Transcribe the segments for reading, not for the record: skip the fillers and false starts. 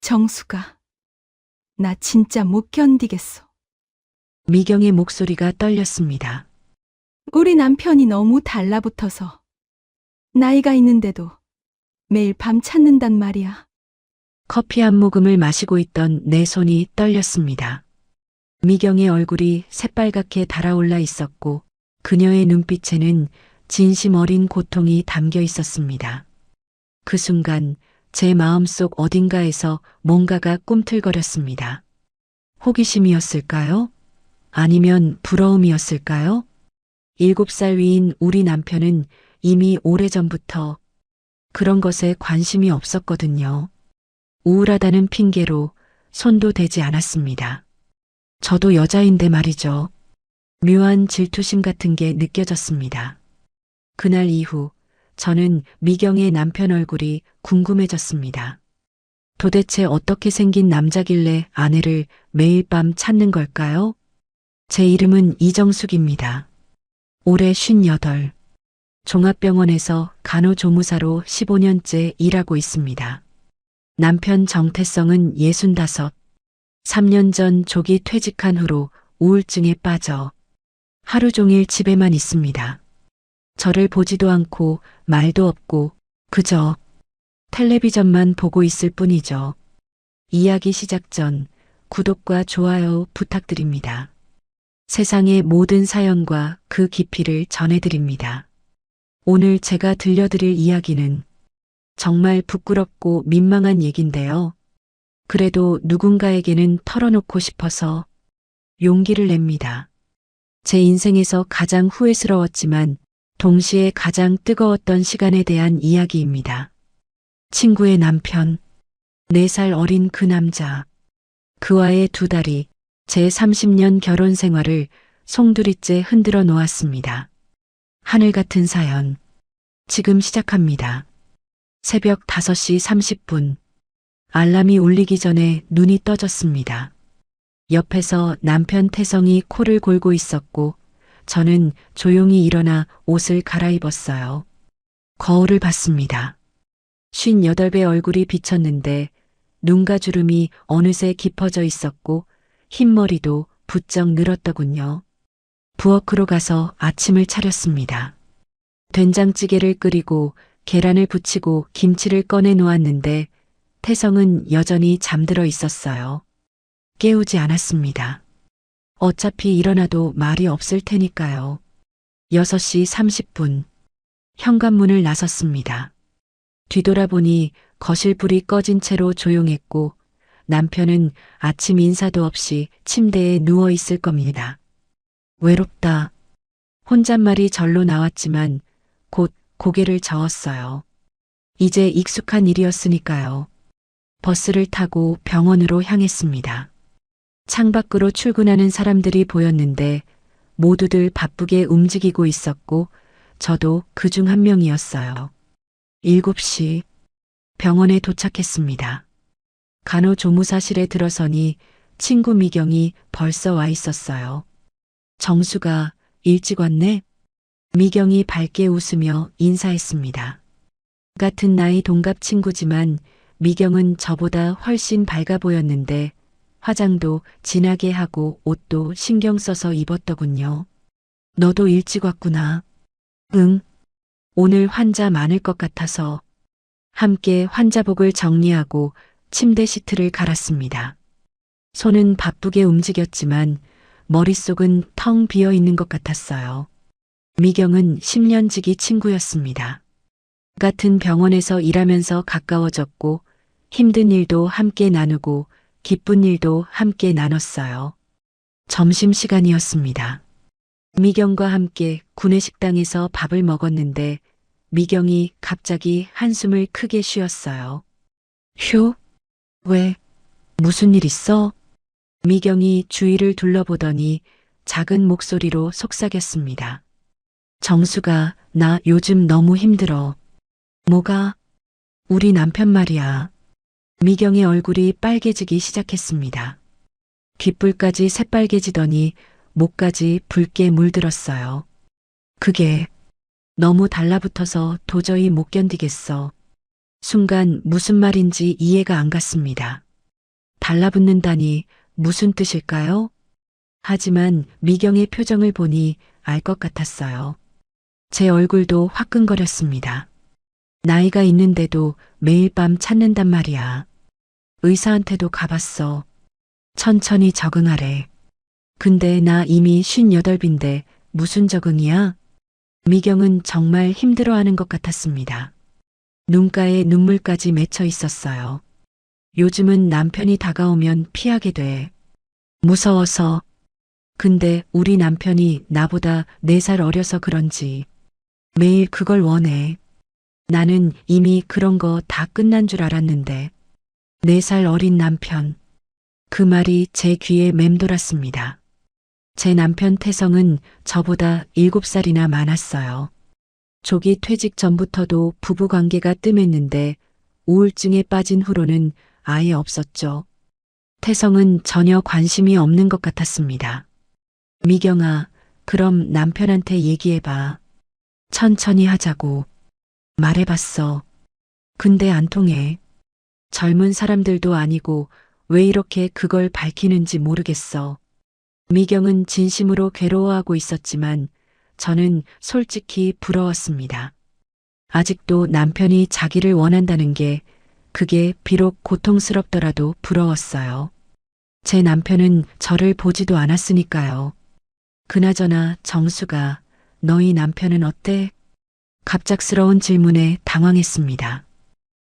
정수가, 나 진짜 못 견디겠어. 미경의 목소리가 떨렸습니다. 우리 남편이 너무 달라붙어서 나이가 있는데도 매일 밤 찾는단 말이야. 커피 한 모금을 마시고 있던 내 손이 떨렸습니다. 미경의 얼굴이 새빨갛게 달아올라 있었고 그녀의 눈빛에는 진심 어린 고통이 담겨 있었습니다. 그 순간 제 마음속 어딘가에서 뭔가가 꿈틀거렸습니다. 호기심이었을까요? 아니면 부러움이었을까요? 7살 위인 우리 남편은 이미 오래전부터 그런 것에 관심이 없었거든요. 우울하다는 핑계로 손도 대지 않았습니다. 저도 여자인데 말이죠. 묘한 질투심 같은 게 느껴졌습니다. 그날 이후 저는 미경의 남편 얼굴이 궁금해졌습니다. 도대체 어떻게 생긴 남자길래 아내를 매일 밤 찾는 걸까요? 제 이름은 이정숙입니다. 올해 58. 종합병원에서 간호조무사로 15년째 일하고 있습니다. 남편 정태성은 65. 3년 전 조기 퇴직한 후로 우울증에 빠져 하루 종일 집에만 있습니다. 저를 보지도 않고 말도 없고 그저 텔레비전만 보고 있을 뿐이죠. 이야기 시작 전 구독과 좋아요 부탁드립니다. 세상의 모든 사연과 그 깊이를 전해드립니다. 오늘 제가 들려드릴 이야기는 정말 부끄럽고 민망한 얘긴데요. 그래도 누군가에게는 털어놓고 싶어서 용기를 냅니다. 제 인생에서 가장 후회스러웠지만 동시에 가장 뜨거웠던 시간에 대한 이야기입니다. 친구의 남편, 4살 어린 그 남자, 그와의 2달이 제 30년 결혼 생활을 송두리째 흔들어 놓았습니다. 하늘 같은 사연, 지금 시작합니다. 새벽 5시 30분, 알람이 울리기 전에 눈이 떠졌습니다. 옆에서 남편 태성이 코를 골고 있었고 저는 조용히 일어나 옷을 갈아입었어요. 거울을 봤습니다. 58배 얼굴이 비쳤는데 눈과 주름이 어느새 깊어져 있었고 흰머리도 부쩍 늘었더군요. 부엌으로 가서 아침을 차렸습니다. 된장찌개를 끓이고 계란을 부치고 김치를 꺼내 놓았는데 태성은 여전히 잠들어 있었어요. 깨우지 않았습니다. 어차피 일어나도 말이 없을 테니까요. 6시 30분. 현관문을 나섰습니다. 뒤돌아보니 거실 불이 꺼진 채로 조용했고 남편은 아침 인사도 없이 침대에 누워 있을 겁니다. 외롭다. 혼잣말이 절로 나왔지만 곧 고개를 저었어요. 이제 익숙한 일이었으니까요. 버스를 타고 병원으로 향했습니다. 창밖으로 출근하는 사람들이 보였는데 모두들 바쁘게 움직이고 있었고 저도 그중 한 명이었어요. 7시 병원에 도착했습니다. 간호조무사실에 들어서니 친구 미경이 벌써 와 있었어요. 정수가 일찍 왔네? 미경이 밝게 웃으며 인사했습니다. 같은 나이 동갑 친구지만 미경은 저보다 훨씬 밝아 보였는데 화장도 진하게 하고 옷도 신경 써서 입었더군요. 너도 일찍 왔구나. 응. 오늘 환자 많을 것 같아서 함께 환자복을 정리하고 침대 시트를 갈았습니다. 손은 바쁘게 움직였지만 머릿속은 텅 비어 있는 것 같았어요. 미경은 10년 지기 친구였습니다. 같은 병원에서 일하면서 가까워졌고 힘든 일도 함께 나누고 기쁜 일도 함께 나눴어요. 점심시간이었습니다. 미경과 함께 구내식당에서 밥을 먹었는데 미경이 갑자기 한숨을 크게 쉬었어요. 휴? 왜? 무슨 일 있어? 미경이 주위를 둘러보더니 작은 목소리로 속삭였습니다. 정수가 나 요즘 너무 힘들어. 뭐가? 우리 남편 말이야. 미경의 얼굴이 빨개지기 시작했습니다. 귓불까지 새빨개지더니 목까지 붉게 물들었어요. 그게 너무 달라붙어서 도저히 못 견디겠어. 순간 무슨 말인지 이해가 안 갔습니다. 달라붙는다니 무슨 뜻일까요? 하지만 미경의 표정을 보니 알 것 같았어요. 제 얼굴도 화끈거렸습니다. 나이가 있는데도 매일 밤 찾는단 말이야. 의사한테도 가봤어. 천천히 적응하래. 근데 나 이미 58인데 무슨 적응이야? 미경은 정말 힘들어하는 것 같았습니다. 눈가에 눈물까지 맺혀 있었어요. 요즘은 남편이 다가오면 피하게 돼. 무서워서. 근데 우리 남편이 나보다 4살 어려서 그런지 매일 그걸 원해. 나는 이미 그런 거 다 끝난 줄 알았는데 4살 어린 남편. 그 말이 제 귀에 맴돌았습니다. 제 남편 태성은 저보다 7살이나 많았어요. 조기 퇴직 전부터도 부부 관계가 뜸했는데 우울증에 빠진 후로는 아예 없었죠. 태성은 전혀 관심이 없는 것 같았습니다. 미경아, 그럼 남편한테 얘기해봐. 천천히 하자고. 말해봤어. 근데 안 통해. 젊은 사람들도 아니고 왜 이렇게 그걸 밝히는지 모르겠어. 미경은 진심으로 괴로워하고 있었지만 저는 솔직히 부러웠습니다. 아직도 남편이 자기를 원한다는 게 그게 비록 고통스럽더라도 부러웠어요. 제 남편은 저를 보지도 않았으니까요. 그나저나 정수가 너희 남편은 어때? 갑작스러운 질문에 당황했습니다.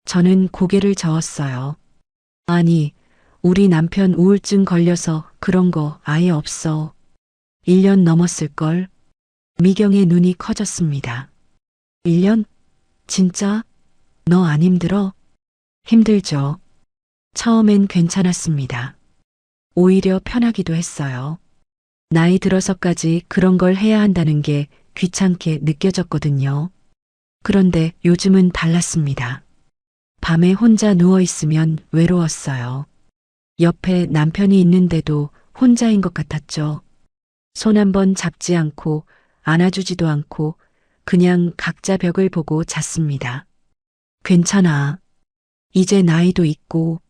저는 고개를 저었어요. 아니, 우리 남편 우울증 걸려서 그런 거 아예 없어. 1년 넘었을걸? 미경의 눈이 커졌습니다. 1년? 진짜? 너 안 힘들어? 힘들죠. 처음엔 괜찮았습니다. 오히려 편하기도 했어요. 나이 들어서까지 그런 걸 해야 한다는 게 귀찮게 느껴졌거든요. 그런데 요즘은 달랐습니다. 밤에 혼자 누워 있으면 외로웠어요. 옆에 남편이 있는데도 혼자인 것 같았죠. 손 한 번 잡지 않고 안아주지도 않고 그냥 각자 벽을 보고 잤습니다. 괜찮아. 이제 나이도 있고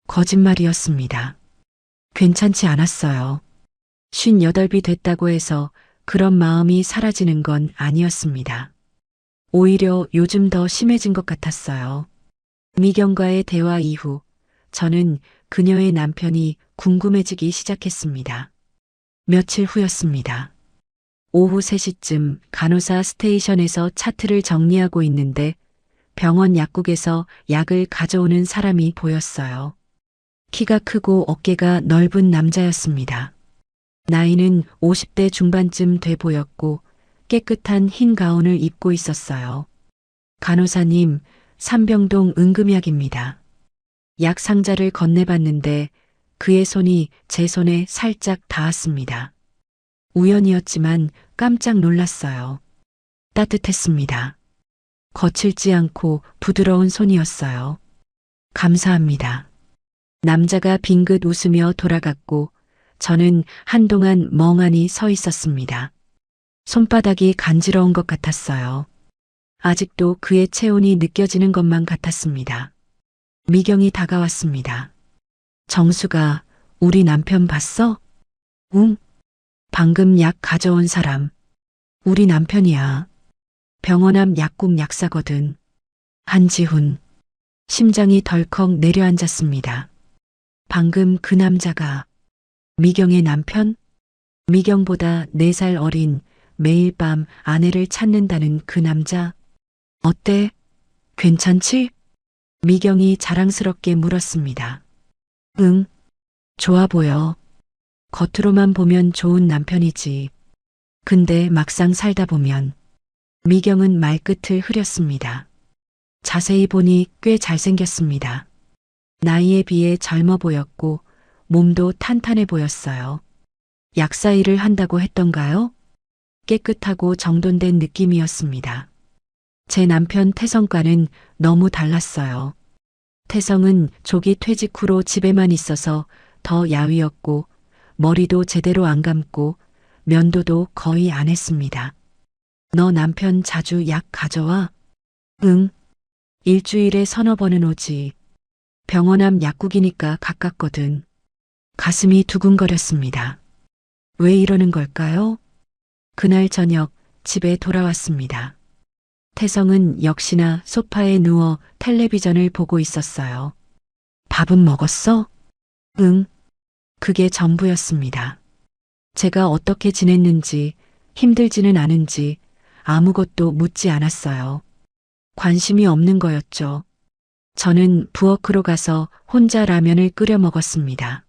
거짓말이었습니다. 괜찮지 않았어요. 58이 됐다고 해서 그런 마음이 사라지는 건 아니었습니다. 오히려 요즘 더 심해진 것 같았어요. 미경과의 대화 이후 저는 그녀의 남편이 궁금해지기 시작했습니다. 며칠 후였습니다. 오후 3시쯤 간호사 스테이션에서 차트를 정리하고 있는데 병원 약국에서 약을 가져오는 사람이 보였어요. 키가 크고 어깨가 넓은 남자였습니다. 나이는 50대 중반쯤 돼 보였고 깨끗한 흰 가운을 입고 있었어요. 간호사님, 삼병동 응급약입니다. 약 상자를 건네봤는데 그의 손이 제 손에 살짝 닿았습니다. 우연이었지만 깜짝 놀랐어요. 따뜻했습니다. 거칠지 않고 부드러운 손이었어요. 감사합니다. 남자가 빙긋 웃으며 돌아갔고 저는 한동안 멍하니 서 있었습니다. 손바닥이 간지러운 것 같았어요. 아직도 그의 체온이 느껴지는 것만 같았습니다. 미경이 다가왔습니다. 정수가 우리 남편 봤어? 응? 방금 약 가져온 사람. 우리 남편이야. 병원 앞 약국 약사거든. 한지훈. 심장이 덜컥 내려앉았습니다. 방금 그 남자가 미경의 남편? 미경보다 4살 어린 매일 밤 아내를 찾는다는 그 남자. 어때? 괜찮지? 미경이 자랑스럽게 물었습니다. 응, 좋아 보여. 겉으로만 보면 좋은 남편이지. 근데 막상 살다 보면 미경은 말끝을 흐렸습니다. 자세히 보니 꽤 잘생겼습니다. 나이에 비해 젊어 보였고 몸도 탄탄해 보였어요. 약사 일을 한다고 했던가요? 깨끗하고 정돈된 느낌이었습니다. 제 남편 태성과는 너무 달랐어요. 태성은 조기 퇴직 후로 집에만 있어서 더 야위었고 머리도 제대로 안 감고 면도도 거의 안 했습니다. 너 남편 자주 약 가져와? 응. 일주일에 서너 번은 오지. 병원 앞 약국이니까 가깝거든. 가슴이 두근거렸습니다. 왜 이러는 걸까요? 그날 저녁 집에 돌아왔습니다. 태성은 역시나 소파에 누워 텔레비전을 보고 있었어요. 밥은 먹었어? 응. 그게 전부였습니다. 제가 어떻게 지냈는지, 힘들지는 않은지 아무것도 묻지 않았어요. 관심이 없는 거였죠. 저는 부엌으로 가서 혼자 라면을 끓여 먹었습니다.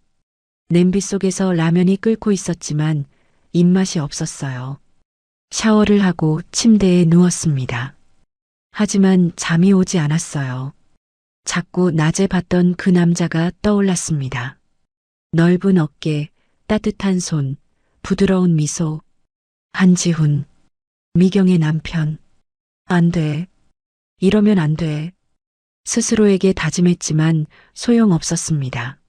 냄비 속에서 라면이 끓고 있었지만 입맛이 없었어요. 샤워를 하고 침대에 누웠습니다. 하지만 잠이 오지 않았어요. 자꾸 낮에 봤던 그 남자가 떠올랐습니다. 넓은 어깨, 따뜻한 손, 부드러운 미소. 한지훈, 미경의 남편. 안 돼. 이러면 안 돼. 스스로에게 다짐했지만 소용없었습니다.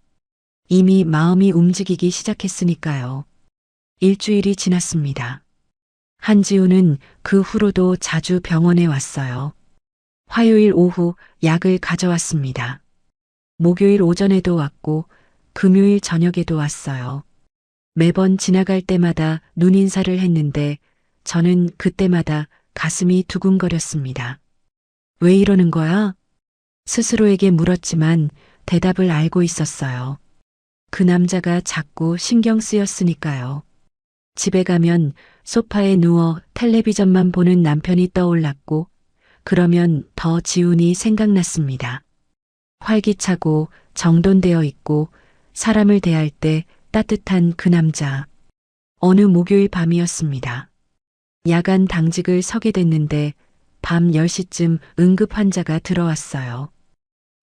이미 마음이 움직이기 시작했으니까요. 일주일이 지났습니다. 한지훈은 그 후로도 자주 병원에 왔어요. 화요일 오후 약을 가져왔습니다. 목요일 오전에도 왔고 금요일 저녁에도 왔어요. 매번 지나갈 때마다 눈인사를 했는데 저는 그때마다 가슴이 두근거렸습니다. 왜 이러는 거야? 스스로에게 물었지만 대답을 알고 있었어요. 그 남자가 자꾸 신경 쓰였으니까요. 집에 가면 소파에 누워 텔레비전만 보는 남편이 떠올랐고 그러면 더 지훈이 생각났습니다. 활기차고 정돈되어 있고 사람을 대할 때 따뜻한 그 남자. 어느 목요일 밤이었습니다. 야간 당직을 서게 됐는데 밤 10시쯤 응급 환자가 들어왔어요.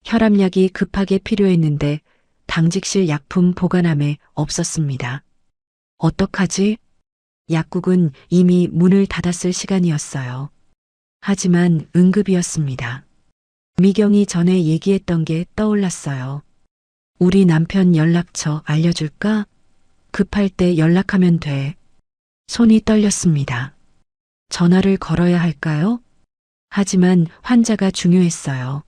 혈압약이 급하게 필요했는데 당직실 약품 보관함에 없었습니다. 어떡하지? 약국은 이미 문을 닫았을 시간이었어요. 하지만 응급이었습니다. 미경이 전에 얘기했던 게 떠올랐어요. 우리 남편 연락처 알려줄까? 급할 때 연락하면 돼. 손이 떨렸습니다. 전화를 걸어야 할까요? 하지만 환자가 중요했어요.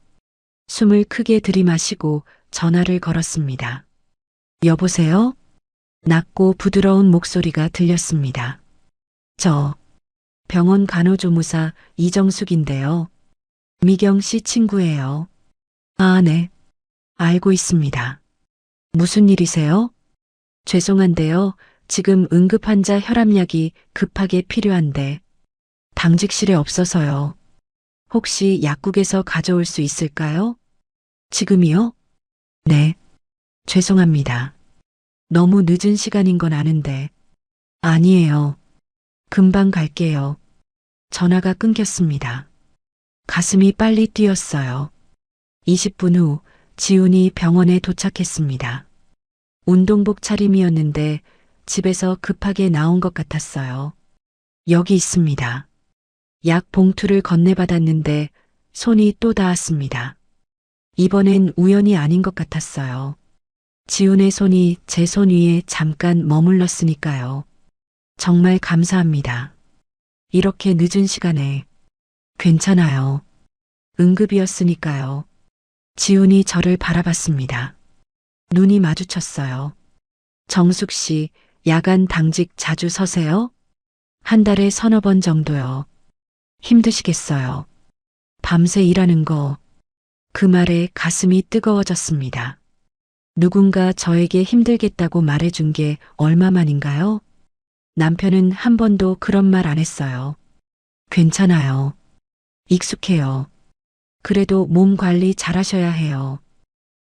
숨을 크게 들이마시고 전화를 걸었습니다. 여보세요? 낮고 부드러운 목소리가 들렸습니다. 저 병원 간호조무사 이정숙인데요. 미경 씨 친구예요. 아, 네. 알고 있습니다. 무슨 일이세요? 죄송한데요. 지금 응급환자 혈압약이 급하게 필요한데 당직실에 없어서요. 혹시 약국에서 가져올 수 있을까요? 지금이요? 네. 죄송합니다. 너무 늦은 시간인 건 아는데. 아니에요. 금방 갈게요. 전화가 끊겼습니다. 가슴이 빨리 뛰었어요. 20분 후 지훈이 병원에 도착했습니다. 운동복 차림이었는데 집에서 급하게 나온 것 같았어요. 여기 있습니다. 약 봉투를 건네받았는데 손이 또 닿았습니다. 이번엔 우연이 아닌 것 같았어요. 지훈의 손이 제 손 위에 잠깐 머물렀으니까요. 정말 감사합니다. 이렇게 늦은 시간에. 괜찮아요. 응급이었으니까요. 지훈이 저를 바라봤습니다. 눈이 마주쳤어요. 정숙 씨, 야간 당직 자주 서세요? 한 달에 서너 번 정도요. 힘드시겠어요. 밤새 일하는 거. 그 말에 가슴이 뜨거워졌습니다. 누군가 저에게 힘들겠다고 말해준 게 얼마만인가요? 남편은 한 번도 그런 말 안 했어요. 괜찮아요. 익숙해요. 그래도 몸 관리 잘하셔야 해요.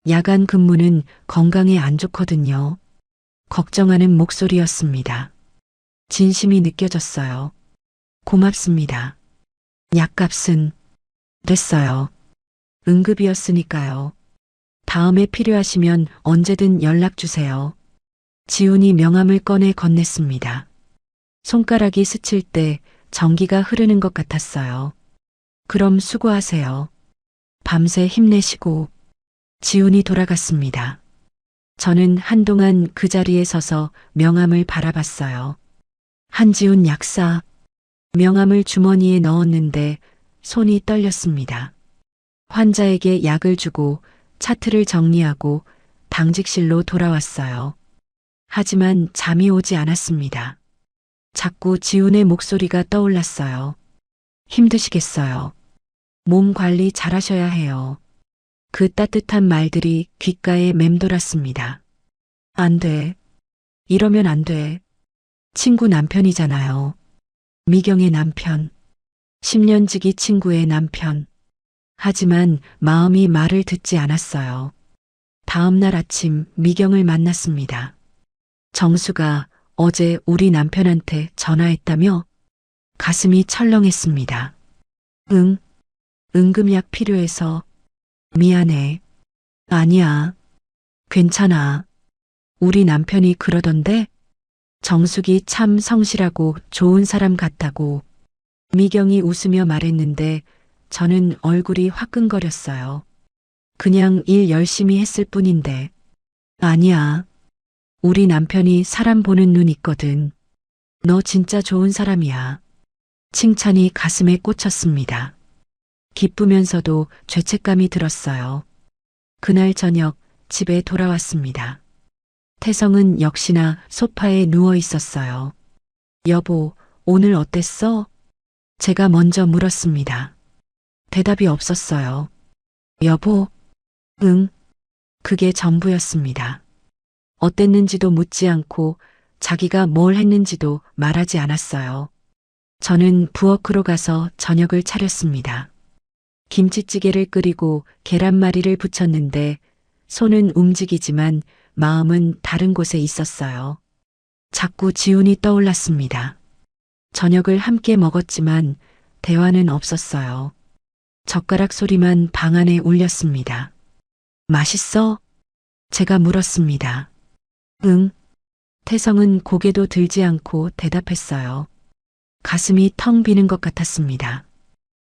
야간 근무는 건강에 안 좋거든요. 걱정하는 목소리였습니다. 진심이 느껴졌어요. 고맙습니다. 약값은 됐어요. 응급이었으니까요. 다음에 필요하시면 언제든 연락 주세요. 지훈이 명함을 꺼내 건넸습니다. 손가락이 스칠 때 전기가 흐르는 것 같았어요. 그럼 수고하세요. 밤새 힘내시고. 지훈이 돌아갔습니다. 저는 한동안 그 자리에 서서 명함을 바라봤어요. 한지훈 약사. 명함을 주머니에 넣었는데 손이 떨렸습니다. 환자에게 약을 주고 차트를 정리하고 당직실로 돌아왔어요. 하지만 잠이 오지 않았습니다. 자꾸 지훈의 목소리가 떠올랐어요. 힘드시겠어요. 몸 관리 잘하셔야 해요. 그 따뜻한 말들이 귓가에 맴돌았습니다. 안 돼. 이러면 안 돼. 친구 남편이잖아요. 미경의 남편. 10년 지기 친구의 남편. 하지만 마음이 말을 듣지 않았어요. 다음 날 아침 미경을 만났습니다. 정수가 어제 우리 남편한테 전화했다며? 가슴이 철렁했습니다. 응, 응급약 필요해서. 미안해. 아니야. 괜찮아. 우리 남편이 그러던데? 정숙이 참 성실하고 좋은 사람 같다고. 미경이 웃으며 말했는데 저는 얼굴이 화끈거렸어요. 그냥 일 열심히 했을 뿐인데. 아니야. 우리 남편이 사람 보는 눈 있거든. 너 진짜 좋은 사람이야. 칭찬이 가슴에 꽂혔습니다. 기쁘면서도 죄책감이 들었어요. 그날 저녁 집에 돌아왔습니다. 태성은 역시나 소파에 누워 있었어요. 여보, 오늘 어땠어? 제가 먼저 물었습니다. 대답이 없었어요. 여보? 응. 그게 전부였습니다. 어땠는지도 묻지 않고 자기가 뭘 했는지도 말하지 않았어요. 저는 부엌으로 가서 저녁을 차렸습니다. 김치찌개를 끓이고 계란말이를 부쳤는데 손은 움직이지만 마음은 다른 곳에 있었어요. 자꾸 지훈이 떠올랐습니다. 저녁을 함께 먹었지만 대화는 없었어요. 젓가락 소리만 방 안에 울렸습니다. 맛있어? 제가 물었습니다. 응. 태성은 고개도 들지 않고 대답했어요. 가슴이 텅 비는 것 같았습니다.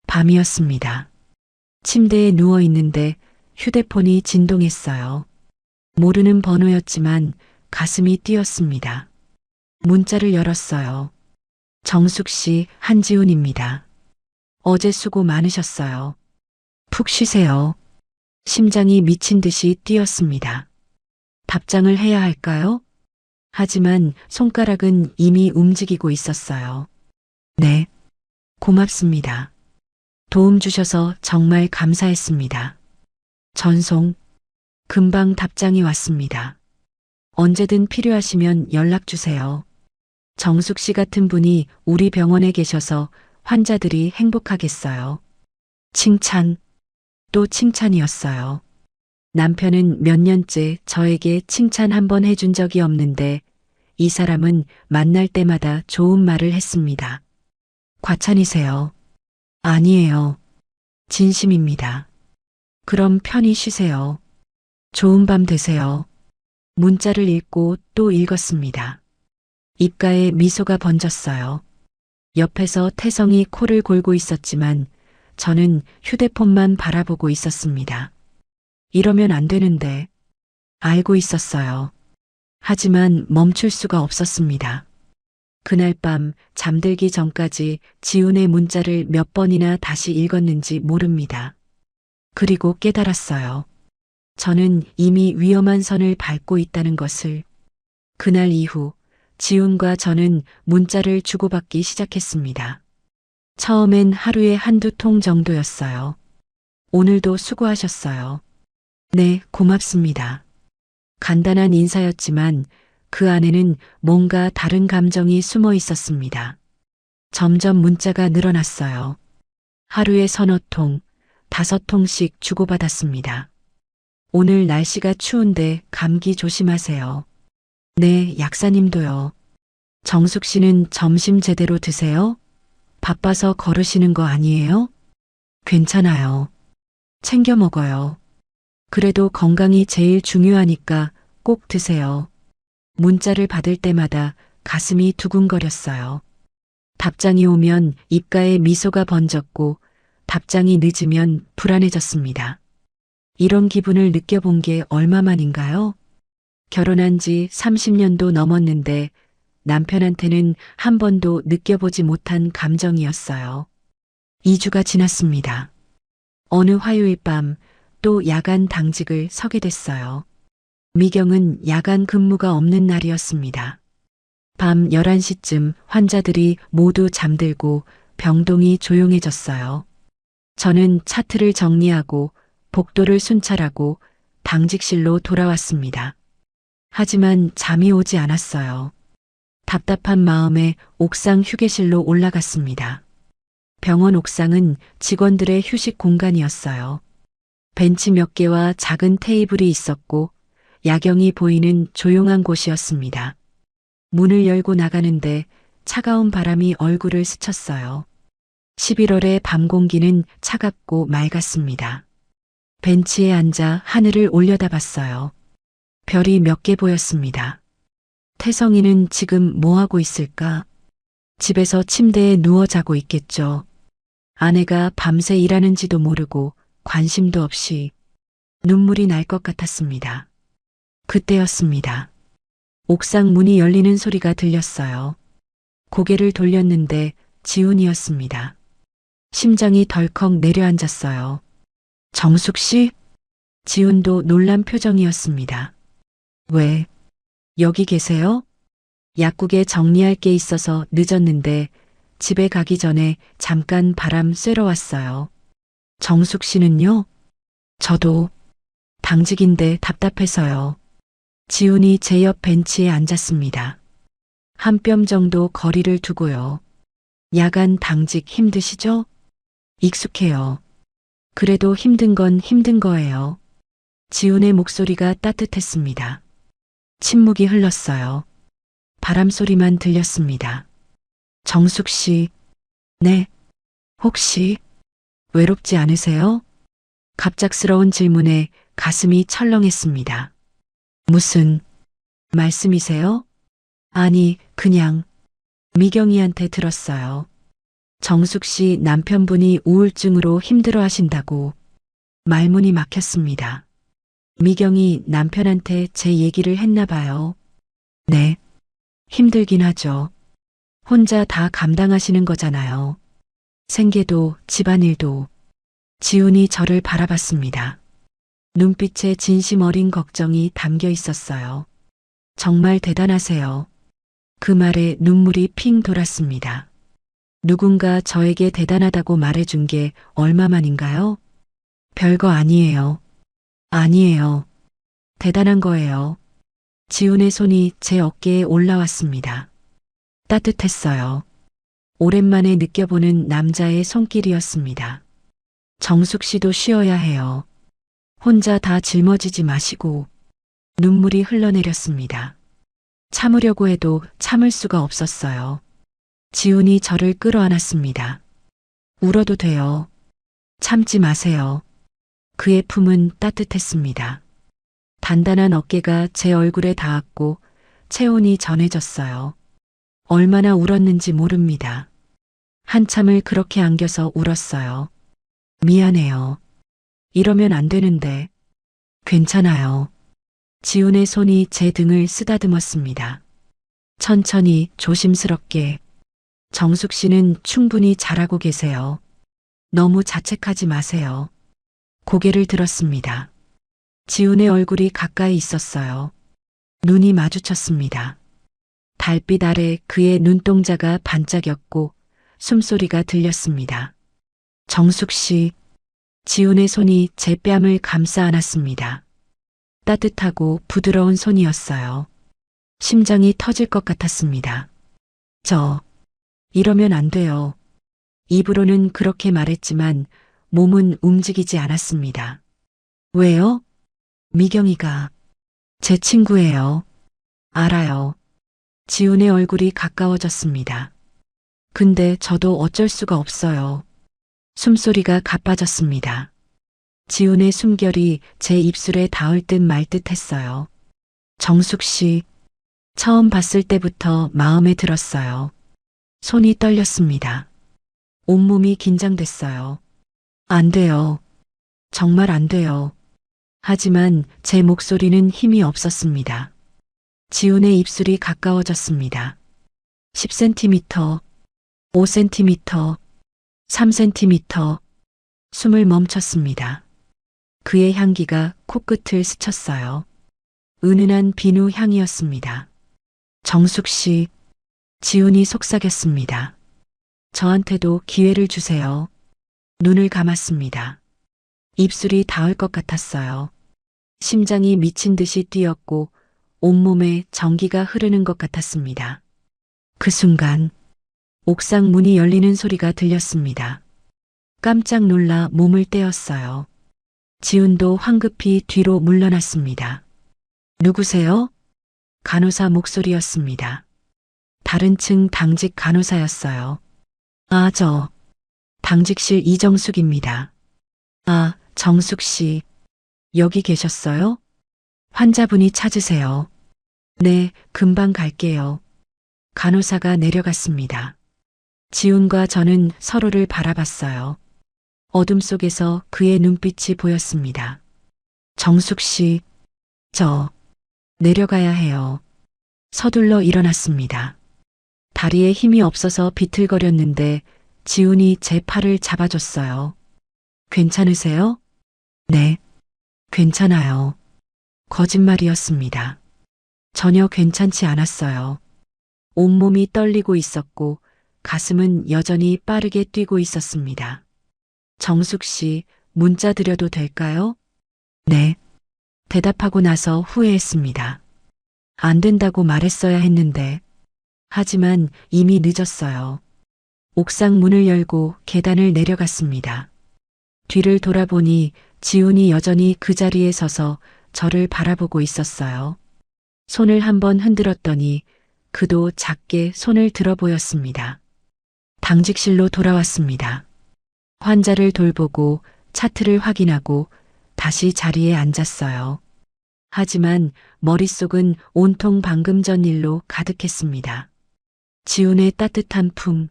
밤이었습니다. 침대에 누워 있는데 휴대폰이 진동했어요. 모르는 번호였지만 가슴이 뛰었습니다. 문자를 열었어요. 정숙 씨, 한지훈입니다. 어제 수고 많으셨어요. 푹 쉬세요. 심장이 미친 듯이 뛰었습니다. 답장을 해야 할까요? 하지만 손가락은 이미 움직이고 있었어요. 네, 고맙습니다. 도움 주셔서 정말 감사했습니다. 전송, 금방 답장이 왔습니다. 언제든 필요하시면 연락 주세요. 정숙 씨 같은 분이 우리 병원에 계셔서 환자들이 행복하겠어요. 칭찬, 또 칭찬이었어요. 남편은 몇 년째 저에게 칭찬 한 번 해준 적이 없는데 이 사람은 만날 때마다 좋은 말을 했습니다. 과찬이세요. 아니에요. 진심입니다. 그럼 편히 쉬세요. 좋은 밤 되세요. 문자를 읽고 또 읽었습니다. 입가에 미소가 번졌어요. 옆에서 태성이 코를 골고 있었지만 저는 휴대폰만 바라보고 있었습니다. 이러면 안 되는데 알고 있었어요. 하지만 멈출 수가 없었습니다. 그날 밤 잠들기 전까지 지훈의 문자를 몇 번이나 다시 읽었는지 모릅니다. 그리고 깨달았어요. 저는 이미 위험한 선을 밟고 있다는 것을. 그날 이후 지훈과 저는 문자를 주고받기 시작했습니다. 처음엔 하루에 한두 통 정도였어요. 오늘도 수고하셨어요. 네, 고맙습니다. 간단한 인사였지만 그 안에는 뭔가 다른 감정이 숨어 있었습니다. 점점 문자가 늘어났어요. 하루에 서너 통, 5통씩 주고받았습니다. 오늘 날씨가 추운데 감기 조심하세요. 네, 약사님도요. 정숙 씨는 점심 제대로 드세요? 바빠서 걸으시는 거 아니에요? 괜찮아요. 챙겨 먹어요. 그래도 건강이 제일 중요하니까 꼭 드세요. 문자를 받을 때마다 가슴이 두근거렸어요. 답장이 오면 입가에 미소가 번졌고 답장이 늦으면 불안해졌습니다. 이런 기분을 느껴본 게 얼마만인가요? 결혼한 지 30년도 넘었는데 남편한테는 한 번도 느껴보지 못한 감정이었어요. 2주가 지났습니다. 어느 화요일 밤 또 야간 당직을 서게 됐어요. 미경은 야간 근무가 없는 날이었습니다. 밤 11시쯤 환자들이 모두 잠들고 병동이 조용해졌어요. 저는 차트를 정리하고 복도를 순찰하고 당직실로 돌아왔습니다. 하지만 잠이 오지 않았어요. 답답한 마음에 옥상 휴게실로 올라갔습니다. 병원 옥상은 직원들의 휴식 공간이었어요. 벤치 몇 개와 작은 테이블이 있었고 야경이 보이는 조용한 곳이었습니다. 문을 열고 나가는데 차가운 바람이 얼굴을 스쳤어요. 11월의 밤 공기는 차갑고 맑았습니다. 벤치에 앉아 하늘을 올려다봤어요. 별이 몇 개 보였습니다. 태성이는 지금 뭐 하고 있을까? 집에서 침대에 누워 자고 있겠죠. 아내가 밤새 일하는지도 모르고 관심도 없이 눈물이 날 것 같았습니다. 그때였습니다. 옥상 문이 열리는 소리가 들렸어요. 고개를 돌렸는데 지훈이었습니다. 심장이 덜컥 내려앉았어요. 정숙 씨? 지훈도 놀란 표정이었습니다. 왜? 여기 계세요? 약국에 정리할 게 있어서 늦었는데 집에 가기 전에 잠깐 바람 쐬러 왔어요. 정숙 씨는요? 저도 당직인데 답답해서요. 지훈이 제 옆 벤치에 앉았습니다. 한 뼘 정도 거리를 두고요. 야간 당직 힘드시죠? 익숙해요. 그래도 힘든 건 힘든 거예요. 지훈의 목소리가 따뜻했습니다. 침묵이 흘렀어요. 바람 소리만 들렸습니다. 정숙 씨, 네, 혹시 외롭지 않으세요? 갑작스러운 질문에 가슴이 철렁했습니다. 무슨 말씀이세요? 아니, 그냥 미경이한테 들었어요. 정숙 씨 남편분이 우울증으로 힘들어 하신다고. 말문이 막혔습니다. 미경이 남편한테 제 얘기를 했나 봐요. 네, 힘들긴 하죠. 혼자 다 감당하시는 거잖아요. 생계도 집안일도. 지훈이 저를 바라봤습니다. 눈빛에 진심 어린 걱정이 담겨 있었어요. 정말 대단하세요. 그 말에 눈물이 핑 돌았습니다. 누군가 저에게 대단하다고 말해준 게 얼마만인가요? 별거 아니에요. 아니에요. 대단한 거예요. 지훈의 손이 제 어깨에 올라왔습니다. 따뜻했어요. 오랜만에 느껴보는 남자의 손길이었습니다. 정숙 씨도 쉬어야 해요. 혼자 다 짊어지지 마시고. 눈물이 흘러내렸습니다. 참으려고 해도 참을 수가 없었어요. 지훈이 저를 끌어안았습니다. 울어도 돼요. 참지 마세요. 그의 품은 따뜻했습니다. 단단한 어깨가 제 얼굴에 닿았고 체온이 전해졌어요. 얼마나 울었는지 모릅니다. 한참을 그렇게 안겨서 울었어요. 미안해요. 이러면 안 되는데. 괜찮아요. 지훈의 손이 제 등을 쓰다듬었습니다. 천천히 조심스럽게. 정숙 씨는 충분히 잘하고 계세요. 너무 자책하지 마세요. 고개를 들었습니다. 지훈의 얼굴이 가까이 있었어요. 눈이 마주쳤습니다. 달빛 아래 그의 눈동자가 반짝였고 숨소리가 들렸습니다. 정숙 씨, 지훈의 손이 제 뺨을 감싸 안았습니다. 따뜻하고 부드러운 손이었어요. 심장이 터질 것 같았습니다. 이러면 안 돼요. 입으로는 그렇게 말했지만 몸은 움직이지 않았습니다. 왜요? 미경이가 제 친구예요. 알아요. 지훈의 얼굴이 가까워졌습니다. 근데 저도 어쩔 수가 없어요. 숨소리가 가빠졌습니다. 지훈의 숨결이 제 입술에 닿을 듯 말 듯 했어요. 정숙 씨, 처음 봤을 때부터 마음에 들었어요. 손이 떨렸습니다. 온몸이 긴장됐어요. 안 돼요. 정말 안 돼요. 하지만 제 목소리는 힘이 없었습니다. 지훈의 입술이 가까워졌습니다. 10cm, 5cm, 3cm. 숨을 멈췄습니다. 그의 향기가 코끝을 스쳤어요. 은은한 비누 향이었습니다. 정숙 씨, 지훈이 속삭였습니다. 저한테도 기회를 주세요. 눈을 감았습니다. 입술이 닿을 것 같았어요. 심장이 미친 듯이 뛰었고 온몸에 전기가 흐르는 것 같았습니다. 그 순간 옥상 문이 열리는 소리가 들렸습니다. 깜짝 놀라 몸을 떼었어요. 지훈도 황급히 뒤로 물러났습니다. 누구세요? 간호사 목소리였습니다. 다른 층 당직 간호사였어요. 아, 저 당직실 이정숙입니다. 아, 정숙 씨, 여기 계셨어요? 환자분이 찾으세요. 네, 금방 갈게요. 간호사가 내려갔습니다. 지훈과 저는 서로를 바라봤어요. 어둠 속에서 그의 눈빛이 보였습니다. 정숙 씨, 저 내려가야 해요. 서둘러 일어났습니다. 다리에 힘이 없어서 비틀거렸는데 지훈이 제 팔을 잡아줬어요. 괜찮으세요? 네, 괜찮아요. 거짓말이었습니다. 전혀 괜찮지 않았어요. 온몸이 떨리고 있었고 가슴은 여전히 빠르게 뛰고 있었습니다. 정숙 씨, 문자 드려도 될까요? 네. 대답하고 나서 후회했습니다. 안 된다고 말했어야 했는데. 하지만 이미 늦었어요. 옥상 문을 열고 계단을 내려갔습니다. 뒤를 돌아보니 지훈이 여전히 그 자리에 서서 저를 바라보고 있었어요. 손을 한번 흔들었더니 그도 작게 손을 들어 보였습니다. 당직실로 돌아왔습니다. 환자를 돌보고 차트를 확인하고 다시 자리에 앉았어요. 하지만 머릿속은 온통 방금 전 일로 가득했습니다. 지훈의 따뜻한 품,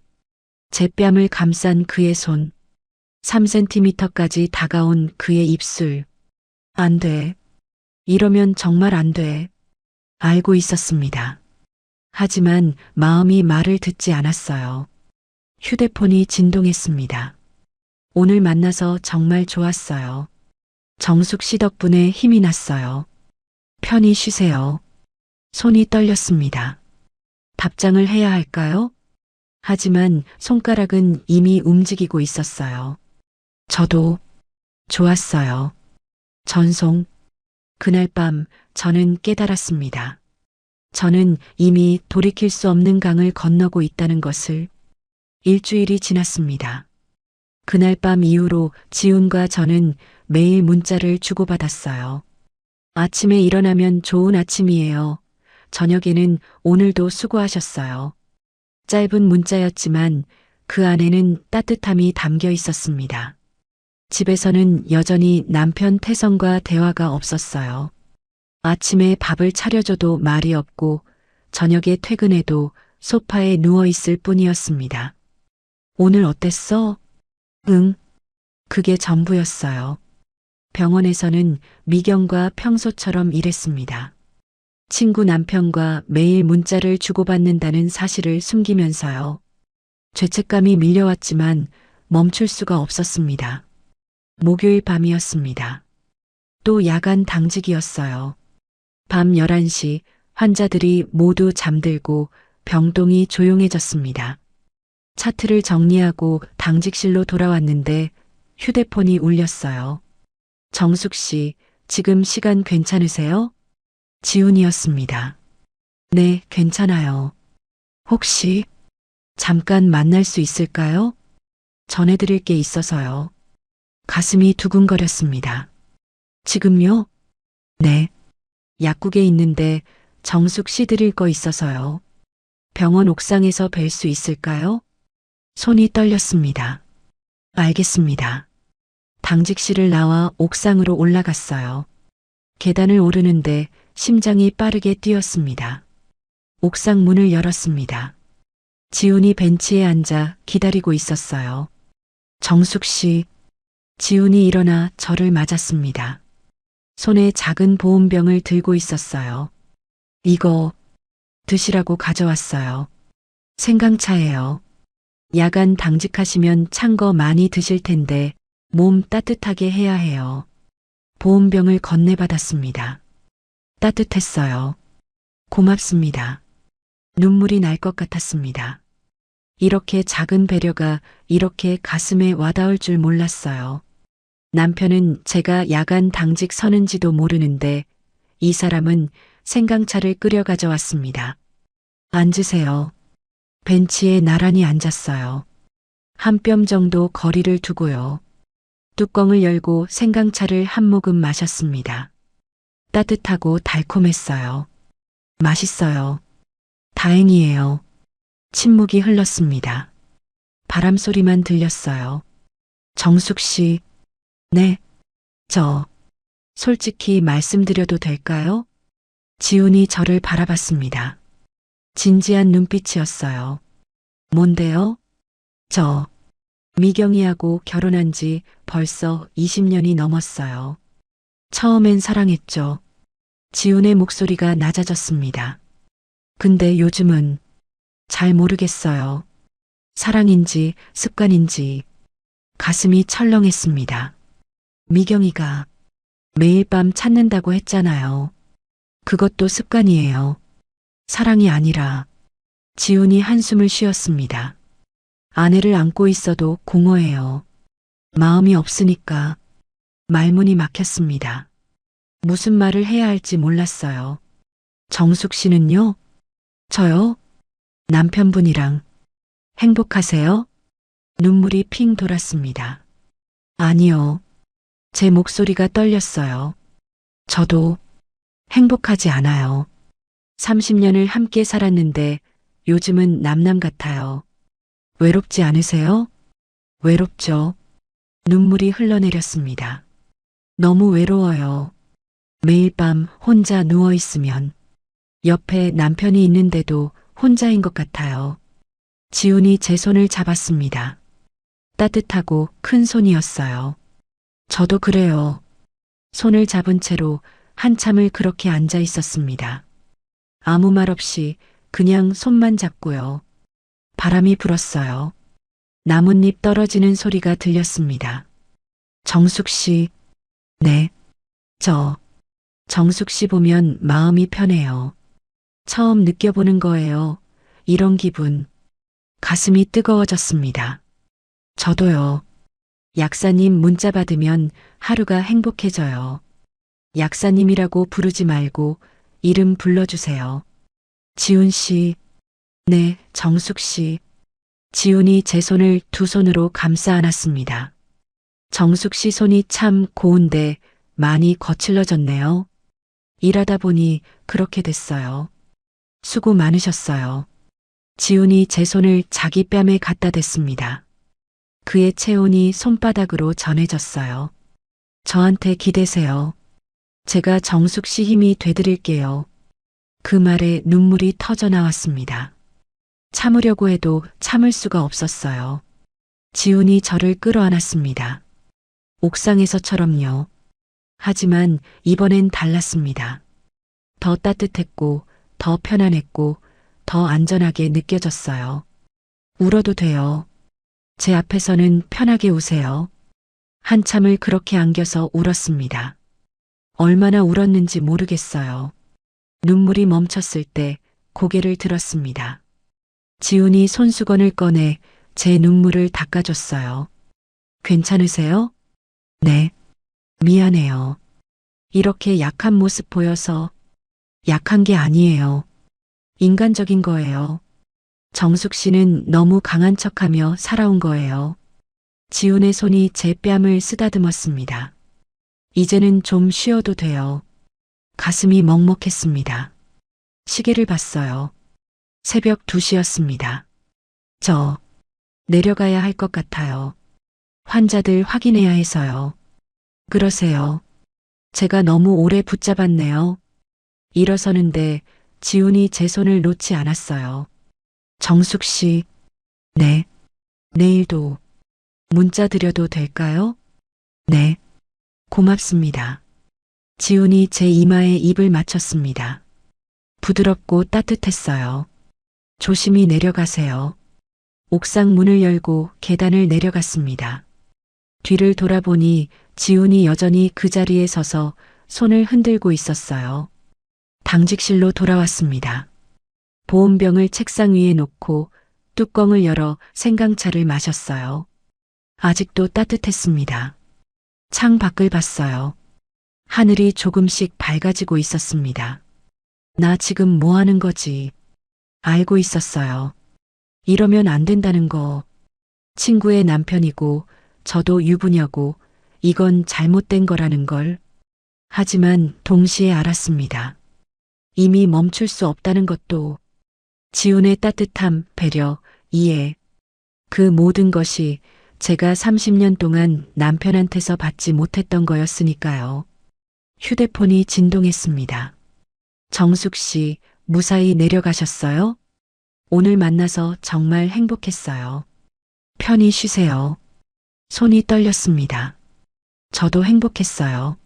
제 뺨을 감싼 그의 손, 3cm까지 다가온 그의 입술. 안 돼. 이러면 정말 안 돼. 알고 있었습니다. 하지만 마음이 말을 듣지 않았어요. 휴대폰이 진동했습니다. 오늘 만나서 정말 좋았어요. 정숙 씨 덕분에 힘이 났어요. 편히 쉬세요. 손이 떨렸습니다. 답장을 해야 할까요? 하지만 손가락은 이미 움직이고 있었어요. 저도 좋았어요. 전송. 그날 밤 저는 깨달았습니다. 저는 이미 돌이킬 수 없는 강을 건너고 있다는 것을. 일주일이 지났습니다. 그날 밤 이후로 지훈과 저는 매일 문자를 주고받았어요. 아침에 일어나면 좋은 아침이에요. 저녁에는 오늘도 수고하셨어요. 짧은 문자였지만 그 안에는 따뜻함이 담겨 있었습니다. 집에서는 여전히 남편 태성과 대화가 없었어요. 아침에 밥을 차려줘도 말이 없고 저녁에 퇴근해도 소파에 누워 있을 뿐이었습니다. 오늘 어땠어? 응. 그게 전부였어요. 병원에서는 미경과 평소처럼 일했습니다. 친구 남편과 매일 문자를 주고받는다는 사실을 숨기면서요. 죄책감이 밀려왔지만 멈출 수가 없었습니다. 목요일 밤이었습니다. 또 야간 당직이었어요. 밤 11시 환자들이 모두 잠들고 병동이 조용해졌습니다. 차트를 정리하고 당직실로 돌아왔는데 휴대폰이 울렸어요. 정숙 씨, 지금 시간 괜찮으세요? 지훈이었습니다. 네, 괜찮아요. 혹시 잠깐 만날 수 있을까요? 전해드릴 게 있어서요. 가슴이 두근거렸습니다. 지금요? 네. 약국에 있는데 정숙 씨 드릴 거 있어서요. 병원 옥상에서 뵐 수 있을까요? 손이 떨렸습니다. 알겠습니다. 당직실을 나와 옥상으로 올라갔어요. 계단을 오르는데 심장이 빠르게 뛰었습니다. 옥상 문을 열었습니다. 지훈이 벤치에 앉아 기다리고 있었어요. 정숙 씨, 지훈이 일어나 저를 맞았습니다. 손에 작은 보온병을 들고 있었어요. 이거 드시라고 가져왔어요. 생강차예요. 야간 당직하시면 찬 거 많이 드실 텐데 몸 따뜻하게 해야 해요. 보온병을 건네받았습니다. 따뜻했어요. 고맙습니다. 눈물이 날 것 같았습니다. 이렇게 작은 배려가 이렇게 가슴에 와닿을 줄 몰랐어요. 남편은 제가 야간 당직 서는지도 모르는데 이 사람은 생강차를 끓여 가져왔습니다. 앉으세요. 벤치에 나란히 앉았어요. 한 뼘 정도 거리를 두고요. 뚜껑을 열고 생강차를 한 모금 마셨습니다. 따뜻하고 달콤했어요. 맛있어요. 다행이에요. 침묵이 흘렀습니다. 바람 소리만 들렸어요. 정숙 씨, 네, 솔직히 말씀드려도 될까요? 지훈이 저를 바라봤습니다. 진지한 눈빛이었어요. 뭔데요? 미경이하고 결혼한 지 벌써 20년이 넘었어요. 처음엔 사랑했죠. 지훈의 목소리가 낮아졌습니다. 근데 요즘은 잘 모르겠어요. 사랑인지 습관인지 가슴이 철렁했습니다. 미경이가 매일 밤 찾는다고 했잖아요. 그것도 습관이에요. 사랑이 아니라. 지훈이 한숨을 쉬었습니다. 아내를 안고 있어도 공허해요. 마음이 없으니까. 말문이 막혔습니다. 무슨 말을 해야 할지 몰랐어요. 정숙 씨는요? 저요? 남편분이랑 행복하세요? 눈물이 핑 돌았습니다. 아니요. 제 목소리가 떨렸어요. 저도 행복하지 않아요. 30년을 함께 살았는데 요즘은 남남 같아요. 외롭지 않으세요? 외롭죠. 눈물이 흘러내렸습니다. 너무 외로워요. 매일 밤 혼자 누워 있으면 옆에 남편이 있는데도 혼자인 것 같아요. 지훈이 제 손을 잡았습니다. 따뜻하고 큰 손이었어요. 저도 그래요. 손을 잡은 채로 한참을 그렇게 앉아 있었습니다. 아무 말 없이 그냥 손만 잡고요. 바람이 불었어요. 나뭇잎 떨어지는 소리가 들렸습니다. 정숙 씨, 네, 정숙 씨 보면 마음이 편해요. 처음 느껴보는 거예요. 이런 기분. 가슴이 뜨거워졌습니다. 저도요. 약사님 문자 받으면 하루가 행복해져요. 약사님이라고 부르지 말고 이름 불러주세요. 지훈 씨, 네, 정숙 씨. 지훈이 제 손을 두 손으로 감싸 안았습니다. 정숙 씨 손이 참 고운데 많이 거칠러졌네요. 일하다 보니 그렇게 됐어요. 수고 많으셨어요. 지훈이 제 손을 자기 뺨에 갖다 댔습니다. 그의 체온이 손바닥으로 전해졌어요. 저한테 기대세요. 제가 정숙 씨 힘이 되드릴게요. 그 말에 눈물이 터져 나왔습니다. 참으려고 해도 참을 수가 없었어요. 지훈이 저를 끌어안았습니다. 옥상에서처럼요. 하지만 이번엔 달랐습니다. 더 따뜻했고, 더 편안했고, 더 안전하게 느껴졌어요. 울어도 돼요. 제 앞에서는 편하게 우세요. 한참을 그렇게 안겨서 울었습니다. 얼마나 울었는지 모르겠어요. 눈물이 멈췄을 때 고개를 들었습니다. 지훈이 손수건을 꺼내 제 눈물을 닦아줬어요. 괜찮으세요? 네. 미안해요. 이렇게 약한 모습 보여서 약한 게 아니에요. 인간적인 거예요. 정숙 씨는 너무 강한 척하며 살아온 거예요. 지훈의 손이 제 뺨을 쓰다듬었습니다. 이제는 좀 쉬어도 돼요. 가슴이 먹먹했습니다. 시계를 봤어요. 새벽 2시였습니다. 저 내려가야 할 것 같아요. 환자들 확인해야 해서요. 그러세요. 제가 너무 오래 붙잡았네요. 일어서는데 지훈이 제 손을 놓지 않았어요. 정숙 씨, 네. 내일도 문자 드려도 될까요? 네. 고맙습니다. 지훈이 제 이마에 입을 맞췄습니다. 부드럽고 따뜻했어요. 조심히 내려가세요. 옥상 문을 열고 계단을 내려갔습니다. 뒤를 돌아보니 지훈이 여전히 그 자리에 서서 손을 흔들고 있었어요. 당직실로 돌아왔습니다. 보온병을 책상 위에 놓고 뚜껑을 열어 생강차를 마셨어요. 아직도 따뜻했습니다. 창 밖을 봤어요. 하늘이 조금씩 밝아지고 있었습니다. 나 지금 뭐 하는 거지? 알고 있었어요. 이러면 안 된다는 거. 친구의 남편이고 저도 유부녀고 이건 잘못된 거라는 걸. 하지만 동시에 알았습니다. 이미 멈출 수 없다는 것도. 지훈의 따뜻함, 배려, 이해. 그 모든 것이 제가 30년 동안 남편한테서 받지 못했던 거였으니까요. 휴대폰이 진동했습니다. 정숙 씨, 무사히 내려가셨어요? 오늘 만나서 정말 행복했어요. 편히 쉬세요. 손이 떨렸습니다. 저도 행복했어요.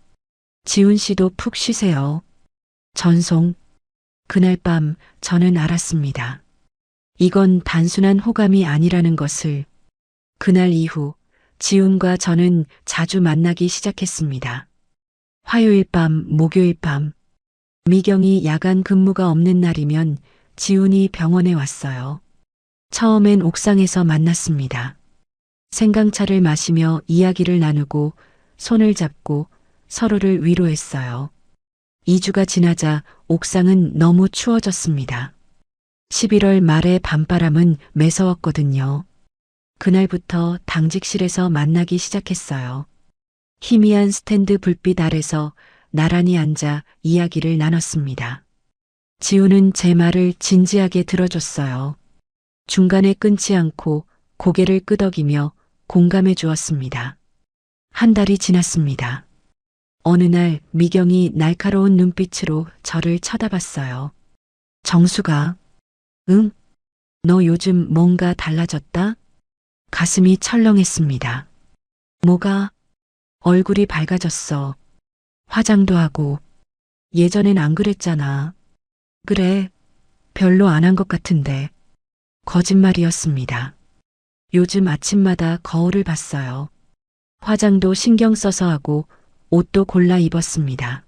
지훈 씨도 푹 쉬세요. 전송. 그날 밤 저는 알았습니다. 이건 단순한 호감이 아니라는 것을. 그날 이후 지훈과 저는 자주 만나기 시작했습니다. 화요일 밤, 목요일 밤. 미경이 야간 근무가 없는 날이면 지훈이 병원에 왔어요. 처음엔 옥상에서 만났습니다. 생강차를 마시며 이야기를 나누고 손을 잡고 서로를 위로했어요. 2주가 지나자 옥상은 너무 추워졌습니다. 11월 말의 밤바람은 매서웠거든요. 그날부터 당직실에서 만나기 시작했어요. 희미한 스탠드 불빛 아래서 나란히 앉아 이야기를 나눴습니다. 지훈은 제 말을 진지하게 들어줬어요. 중간에 끊지 않고 고개를 끄덕이며 공감해 주었습니다. 한 달이 지났습니다. 어느 날 미경이 날카로운 눈빛으로 저를 쳐다봤어요. 정수가, 응? 너 요즘 뭔가 달라졌다? 가슴이 철렁했습니다. 뭐가? 얼굴이 밝아졌어. 화장도 하고. 예전엔 안 그랬잖아. 그래, 별로 안 한 것 같은데. 거짓말이었습니다. 요즘 아침마다 거울을 봤어요. 화장도 신경 써서 하고 옷도 골라 입었습니다.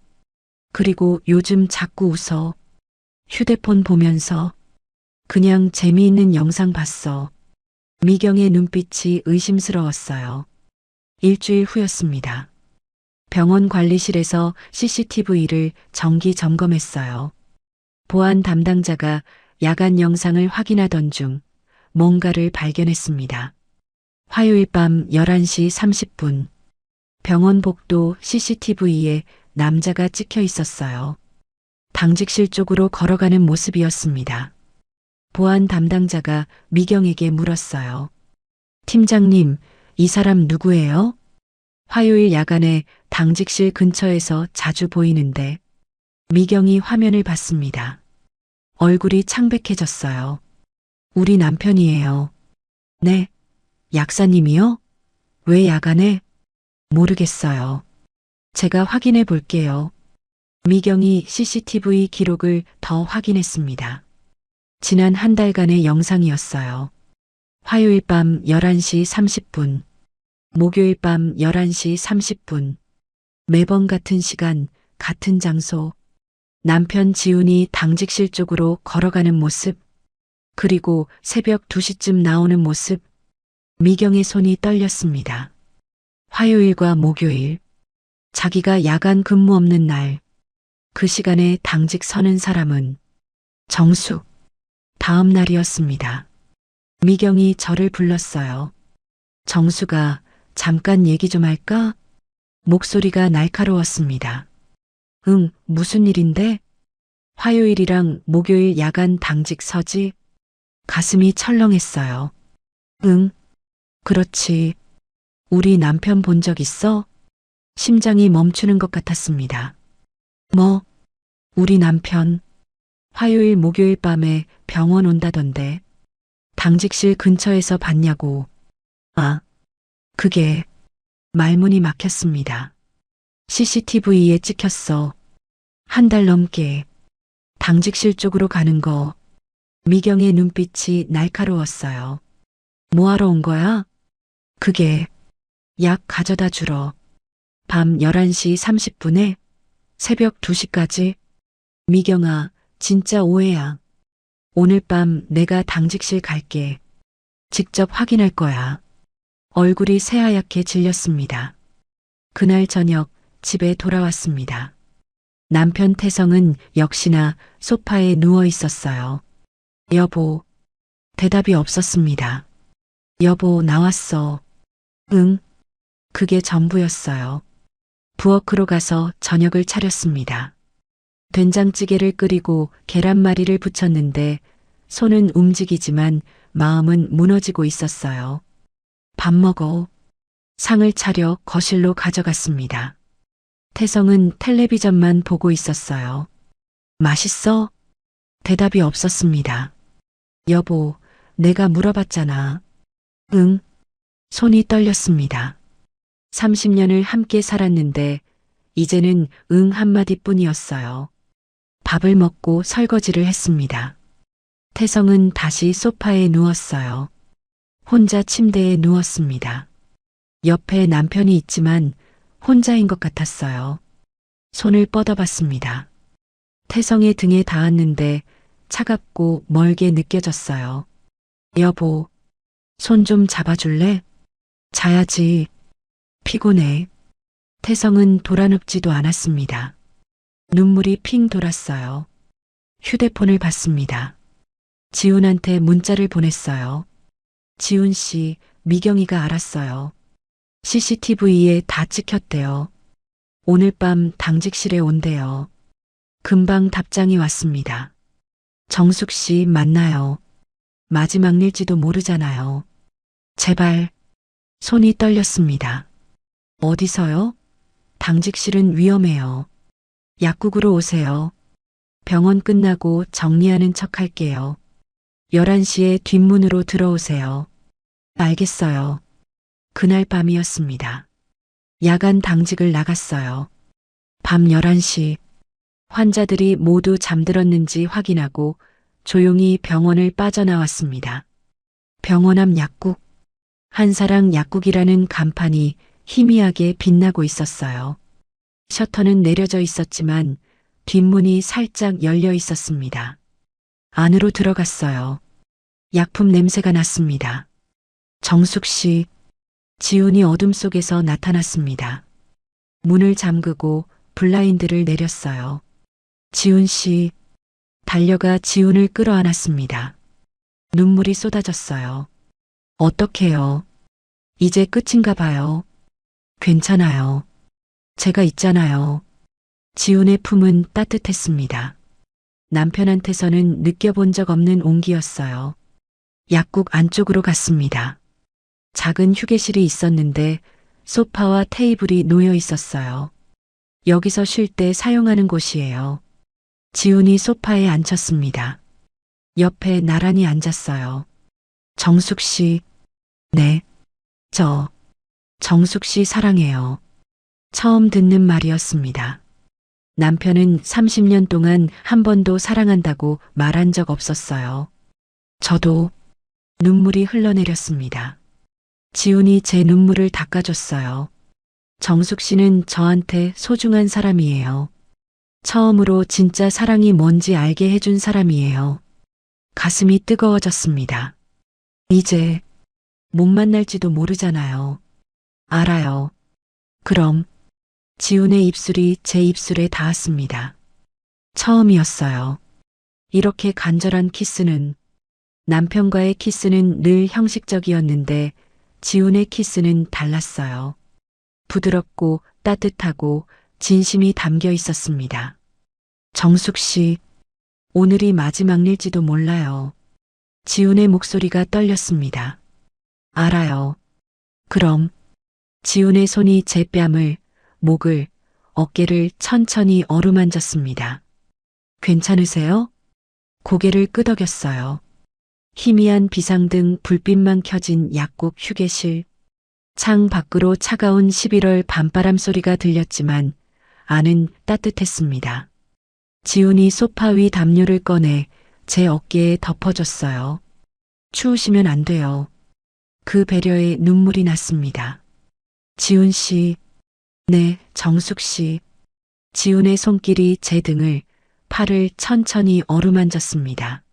그리고 요즘 자꾸 웃어. 휴대폰 보면서. 그냥 재미있는 영상 봤어. 미경의 눈빛이 의심스러웠어요. 일주일 후였습니다. 병원 관리실에서 CCTV를 정기 점검했어요. 보안 담당자가 야간 영상을 확인하던 중 뭔가를 발견했습니다. 화요일 밤 11시 30분. 병원 복도 CCTV에 남자가 찍혀 있었어요. 당직실 쪽으로 걸어가는 모습이었습니다. 보안 담당자가 미경에게 물었어요. 팀장님, 이 사람 누구예요? 화요일 야간에 당직실 근처에서 자주 보이는데. 미경이 화면을 봤습니다. 얼굴이 창백해졌어요. 우리 남편이에요. 네, 약사님이요? 왜 야간에? 모르겠어요. 제가 확인해 볼게요. 미경이 CCTV 기록을 더 확인했습니다. 지난 한 달간의 영상이었어요. 화요일 밤 11시 30분, 목요일 밤 11시 30분, 매번 같은 시간, 같은 장소, 남편 지훈이 당직실 쪽으로 걸어가는 모습, 그리고 새벽 2시쯤 나오는 모습, 미경의 손이 떨렸습니다. 화요일과 목요일, 자기가 야간 근무 없는 날, 그 시간에 당직 서는 사람은 정숙. 다음 날이었습니다. 미경이 저를 불렀어요. 정수가 잠깐 얘기 좀 할까? 목소리가 날카로웠습니다. 응, 무슨 일인데? 화요일이랑 목요일 야간 당직 서지? 가슴이 철렁했어요. 응, 그렇지. 우리 남편 본 적 있어? 심장이 멈추는 것 같았습니다. 뭐? 우리 남편. 화요일 목요일 밤에 병원 온다던데. 당직실 근처에서 봤냐고. 아, 그게. 말문이 막혔습니다. CCTV에 찍혔어. 한 달 넘게. 당직실 쪽으로 가는 거. 미경의 눈빛이 날카로웠어요. 뭐하러 온 거야? 그게 약 가져다 주러. 밤 11시 30분에 새벽 2시까지. 미경아, 진짜 오해야. 오늘 밤 내가 당직실 갈게. 직접 확인할 거야. 얼굴이 새하얗게 질렸습니다. 그날 저녁 집에 돌아왔습니다. 남편 태성은 역시나 소파에 누워 있었어요. 여보. 대답이 없었습니다. 여보, 나왔어. 응. 그게 전부였어요. 부엌으로 가서 저녁을 차렸습니다. 된장찌개를 끓이고 계란말이를 부쳤는데 손은 움직이지만 마음은 무너지고 있었어요. 밥 먹어. 상을 차려 거실로 가져갔습니다. 태성은 텔레비전만 보고 있었어요. 맛있어? 대답이 없었습니다. 여보, 내가 물어봤잖아. 응. 손이 떨렸습니다. 30년을 함께 살았는데 이제는 응 한마디뿐이었어요. 밥을 먹고 설거지를 했습니다. 태성은 다시 소파에 누웠어요. 혼자 침대에 누웠습니다. 옆에 남편이 있지만 혼자인 것 같았어요. 손을 뻗어봤습니다. 태성의 등에 닿았는데 차갑고 멀게 느껴졌어요. 여보, 손 좀 잡아줄래? 자야지. 피곤해. 태성은 돌아눕지도 않았습니다. 눈물이 핑 돌았어요. 휴대폰을 봤습니다. 지훈한테 문자를 보냈어요. 지훈 씨, 미경이가 알았어요. CCTV에 다 찍혔대요. 오늘 밤 당직실에 온대요. 금방 답장이 왔습니다. 정숙 씨 만나요. 마지막일지도 모르잖아요. 제발. 손이 떨렸습니다. 어디서요? 당직실은 위험해요. 약국으로 오세요. 병원 끝나고 정리하는 척 할게요. 11시에 뒷문으로 들어오세요. 알겠어요. 그날 밤이었습니다. 야간 당직을 나갔어요. 밤 11시. 환자들이 모두 잠들었는지 확인하고 조용히 병원을 빠져나왔습니다. 병원 앞 약국. 한사랑 약국이라는 간판이 희미하게 빛나고 있었어요. 셔터는 내려져 있었지만 뒷문이 살짝 열려 있었습니다. 안으로 들어갔어요. 약품 냄새가 났습니다. 정숙 씨, 지훈이 어둠 속에서 나타났습니다. 문을 잠그고 블라인드를 내렸어요. 지훈 씨, 달려가 지훈을 끌어안았습니다. 눈물이 쏟아졌어요. 어떡해요? 이제 끝인가 봐요. 괜찮아요. 제가 있잖아요. 지훈의 품은 따뜻했습니다. 남편한테서는 느껴본 적 없는 온기였어요. 약국 안쪽으로 갔습니다. 작은 휴게실이 있었는데 소파와 테이블이 놓여 있었어요. 여기서 쉴 때 사용하는 곳이에요. 지훈이 소파에 앉혔습니다. 옆에 나란히 앉았어요. 정숙 씨. 네. 정숙 씨 사랑해요. 처음 듣는 말이었습니다. 남편은 30년 동안 한 번도 사랑한다고 말한 적 없었어요. 저도. 눈물이 흘러내렸습니다. 지훈이 제 눈물을 닦아줬어요. 정숙 씨는 저한테 소중한 사람이에요. 처음으로 진짜 사랑이 뭔지 알게 해준 사람이에요. 가슴이 뜨거워졌습니다. 이제 못 만날지도 모르잖아요. 알아요. 그럼. 지훈의 입술이 제 입술에 닿았습니다. 처음이었어요. 이렇게 간절한 키스는. 남편과의 키스는 늘 형식적이었는데 지훈의 키스는 달랐어요. 부드럽고 따뜻하고 진심이 담겨 있었습니다. 정숙 씨, 오늘이 마지막일지도 몰라요. 지훈의 목소리가 떨렸습니다. 알아요. 그럼. 지훈의 손이 제 뺨을, 목을, 어깨를 천천히 어루만졌습니다. 괜찮으세요? 고개를 끄덕였어요. 희미한 비상등 불빛만 켜진 약국 휴게실. 창 밖으로 차가운 11월 밤바람 소리가 들렸지만 안은 따뜻했습니다. 지훈이 소파 위 담요를 꺼내 제 어깨에 덮어줬어요. 추우시면 안 돼요. 그 배려에 눈물이 났습니다. 지훈 씨. 네, 정숙 씨. 지훈의 손길이 제 등을, 팔을 천천히 어루만졌습니다.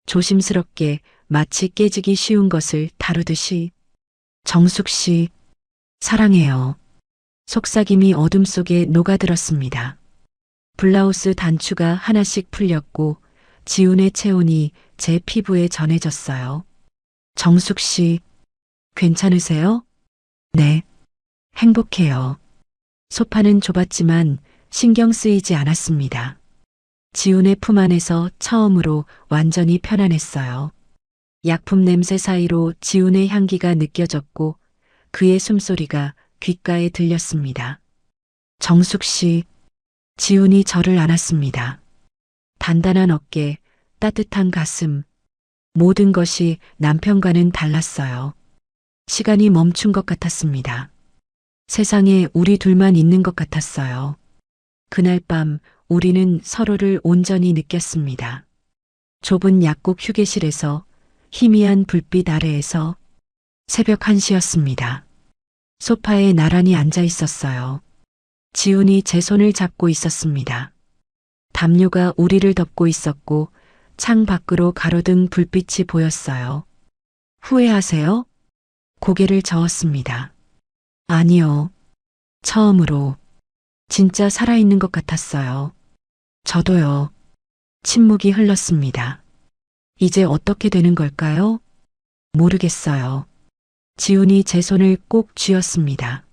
조심스럽게 마치 깨지기 쉬운 것을 다루듯이. 정숙 씨, 사랑해요. 속삭임이 어둠 속에 녹아들었습니다. 블라우스 단추가 하나씩 풀렸고 지훈의 체온이 제 피부에 전해졌어요. 정숙 씨, 괜찮으세요? 네, 행복해요. 소파는 좁았지만 신경 쓰이지 않았습니다. 지훈의 품 안에서 처음으로 완전히 편안했어요. 약품 냄새 사이로 지훈의 향기가 느껴졌고 그의 숨소리가 귓가에 들렸습니다. 정숙 씨, 지훈이 저를 안았습니다. 단단한 어깨, 따뜻한 가슴, 모든 것이 남편과는 달랐어요. 시간이 멈춘 것 같았습니다. 세상에 우리 둘만 있는 것 같았어요. 그날 밤 우리는 서로를 온전히 느꼈습니다. 좁은 약국 휴게실에서, 희미한 불빛 아래에서. 새벽 1시였습니다. 소파에 나란히 앉아 있었어요. 지훈이 제 손을 잡고 있었습니다. 담요가 우리를 덮고 있었고 창 밖으로 가로등 불빛이 보였어요. 후회하세요? 고개를 저었습니다. 아니요. 처음으로 진짜 살아있는 것 같았어요. 저도요. 침묵이 흘렀습니다. 이제 어떻게 되는 걸까요? 모르겠어요. 지훈이 제 손을 꼭 쥐었습니다.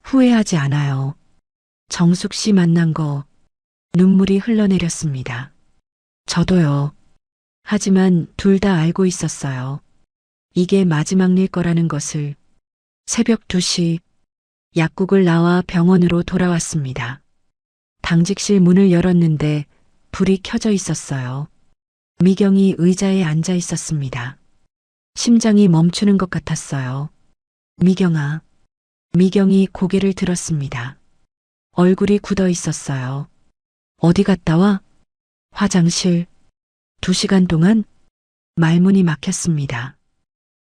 후회하지 않아요. 정숙 씨 만난 거. 눈물이 흘러내렸습니다. 저도요. 하지만 둘 다 알고 있었어요. 이게 마지막 일 거라는 것을. 새벽 2시, 약국을 나와 병원으로 돌아왔습니다. 당직실 문을 열었는데 불이 켜져 있었어요. 미경이 의자에 앉아 있었습니다. 심장이 멈추는 것 같았어요. 미경아. 미경이 고개를 들었습니다. 얼굴이 굳어 있었어요. 어디 갔다 와? 화장실. 2시간 동안? 말문이 막혔습니다.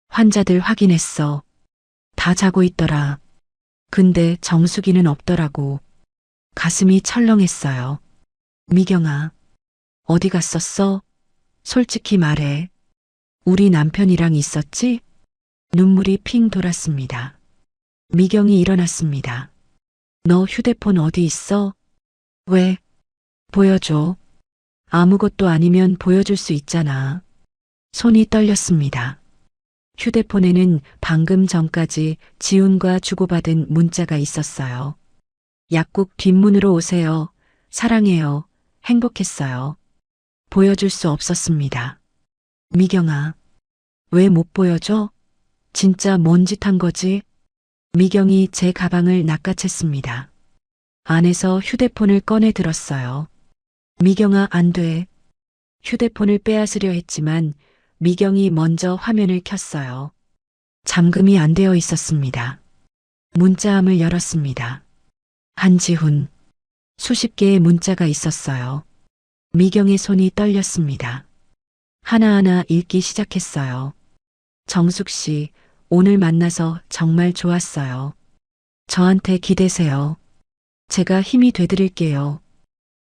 환자들 확인했어. 다 자고 있더라. 근데 정숙이는 없더라고. 가슴이 철렁했어요. 미경아, 어디 갔었어? 솔직히 말해. 우리 남편이랑 있었지? 눈물이 핑 돌았습니다. 미경이 일어났습니다. 너 휴대폰 어디 있어? 왜? 보여줘. 아무것도 아니면 보여줄 수 있잖아. 손이 떨렸습니다. 휴대폰에는 방금 전까지 지훈과 주고받은 문자가 있었어요. 약국 뒷문으로 오세요. 사랑해요. 행복했어요. 보여줄 수 없었습니다. 미경아, 왜 못 보여줘? 진짜 뭔 짓 한 거지? 미경이 제 가방을 낚아챘습니다. 안에서 휴대폰을 꺼내 들었어요. 미경아, 안 돼. 휴대폰을 빼앗으려 했지만 미경이 먼저 화면을 켰어요. 잠금이 안 되어 있었습니다. 문자함을 열었습니다. 한지훈. 수십 개의 문자가 있었어요. 미경의 손이 떨렸습니다. 하나하나 읽기 시작했어요. 정숙 씨, 오늘 만나서 정말 좋았어요. 저한테 기대세요. 제가 힘이 되드릴게요.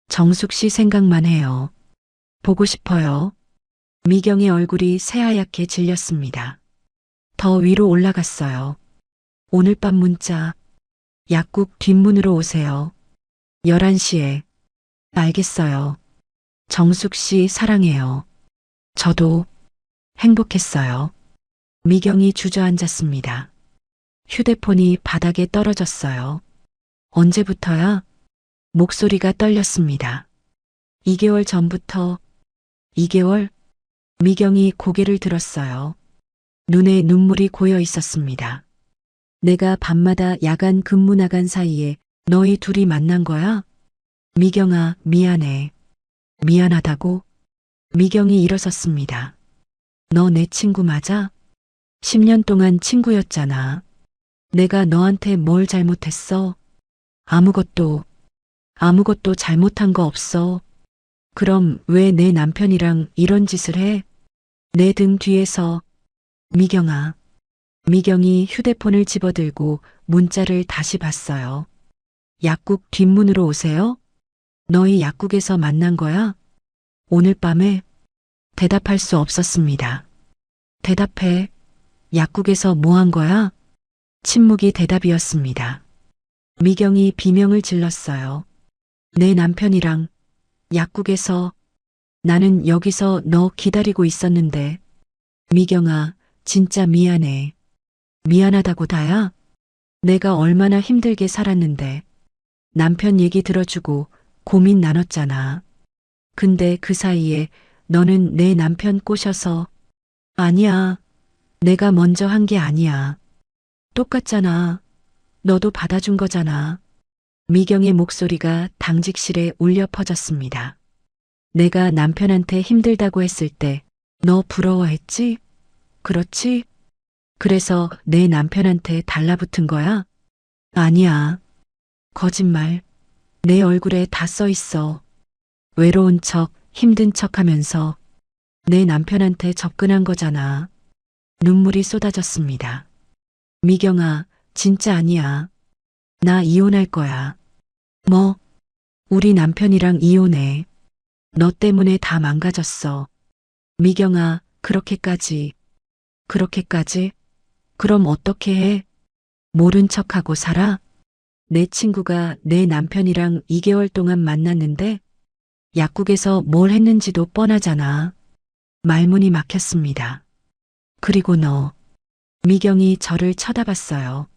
정숙 씨 생각만 해요. 보고 싶어요. 미경의 얼굴이 새하얗게 질렸습니다. 더 위로 올라갔어요. 오늘 밤 문자. 약국 뒷문으로 오세요. 11시에. 알겠어요. 정숙 씨 사랑해요. 저도. 행복했어요. 미경이 주저앉았습니다. 휴대폰이 바닥에 떨어졌어요. 언제부터야? 목소리가 떨렸습니다. 2개월 전부터. 2개월? 미경이 고개를 들었어요. 눈에 눈물이 고여 있었습니다. 내가 밤마다 야간 근무 나간 사이에 너희 둘이 만난 거야? 미경아, 미안해. 미안하다고? 미경이 일어섰습니다. 너 내 친구 맞아? 10년 동안 친구였잖아. 내가 너한테 뭘 잘못했어? 아무것도 잘못한 거 없어. 그럼 왜 내 남편이랑 이런 짓을 해? 내 등 뒤에서. 미경아. 미경이 휴대폰을 집어들고 문자를 다시 봤어요. 약국 뒷문으로 오세요? 너희 약국에서 만난 거야? 오늘 밤에 대답할 수 없었습니다. 대답해. 약국에서 뭐 한 거야? 침묵이 대답이었습니다. 미경이 비명을 질렀어요. 내 남편이랑 약국에서 나는 여기서 너 기다리고 있었는데. 미경아, 진짜 미안해. 미안하다고 다야? 내가 얼마나 힘들게 살았는데. 남편 얘기 들어주고 고민 나눴잖아. 근데 그 사이에 너는 내 남편 꼬셔서. 아니야. 내가 먼저 한 게 아니야. 똑같잖아. 너도 받아준 거잖아. 미경의 목소리가 당직실에 울려 퍼졌습니다. 내가 남편한테 힘들다고 했을 때 너 부러워했지? 그렇지? 그래서 내 남편한테 달라붙은 거야? 아니야. 거짓말. 내 얼굴에 다 써 있어. 외로운 척, 힘든 척 하면서 내 남편한테 접근한 거잖아. 눈물이 쏟아졌습니다. 미경아, 진짜 아니야. 나 이혼할 거야. 뭐? 우리 남편이랑 이혼해. 너 때문에 다 망가졌어. 미경아, 그렇게까지. 그렇게까지? 그럼 어떻게 해? 모른 척하고 살아? 내 친구가 내 남편이랑 2개월 동안 만났는데 약국에서 뭘 했는지도 뻔하잖아. 말문이 막혔습니다. 그리고 너. 미경이 저를 쳐다봤어요.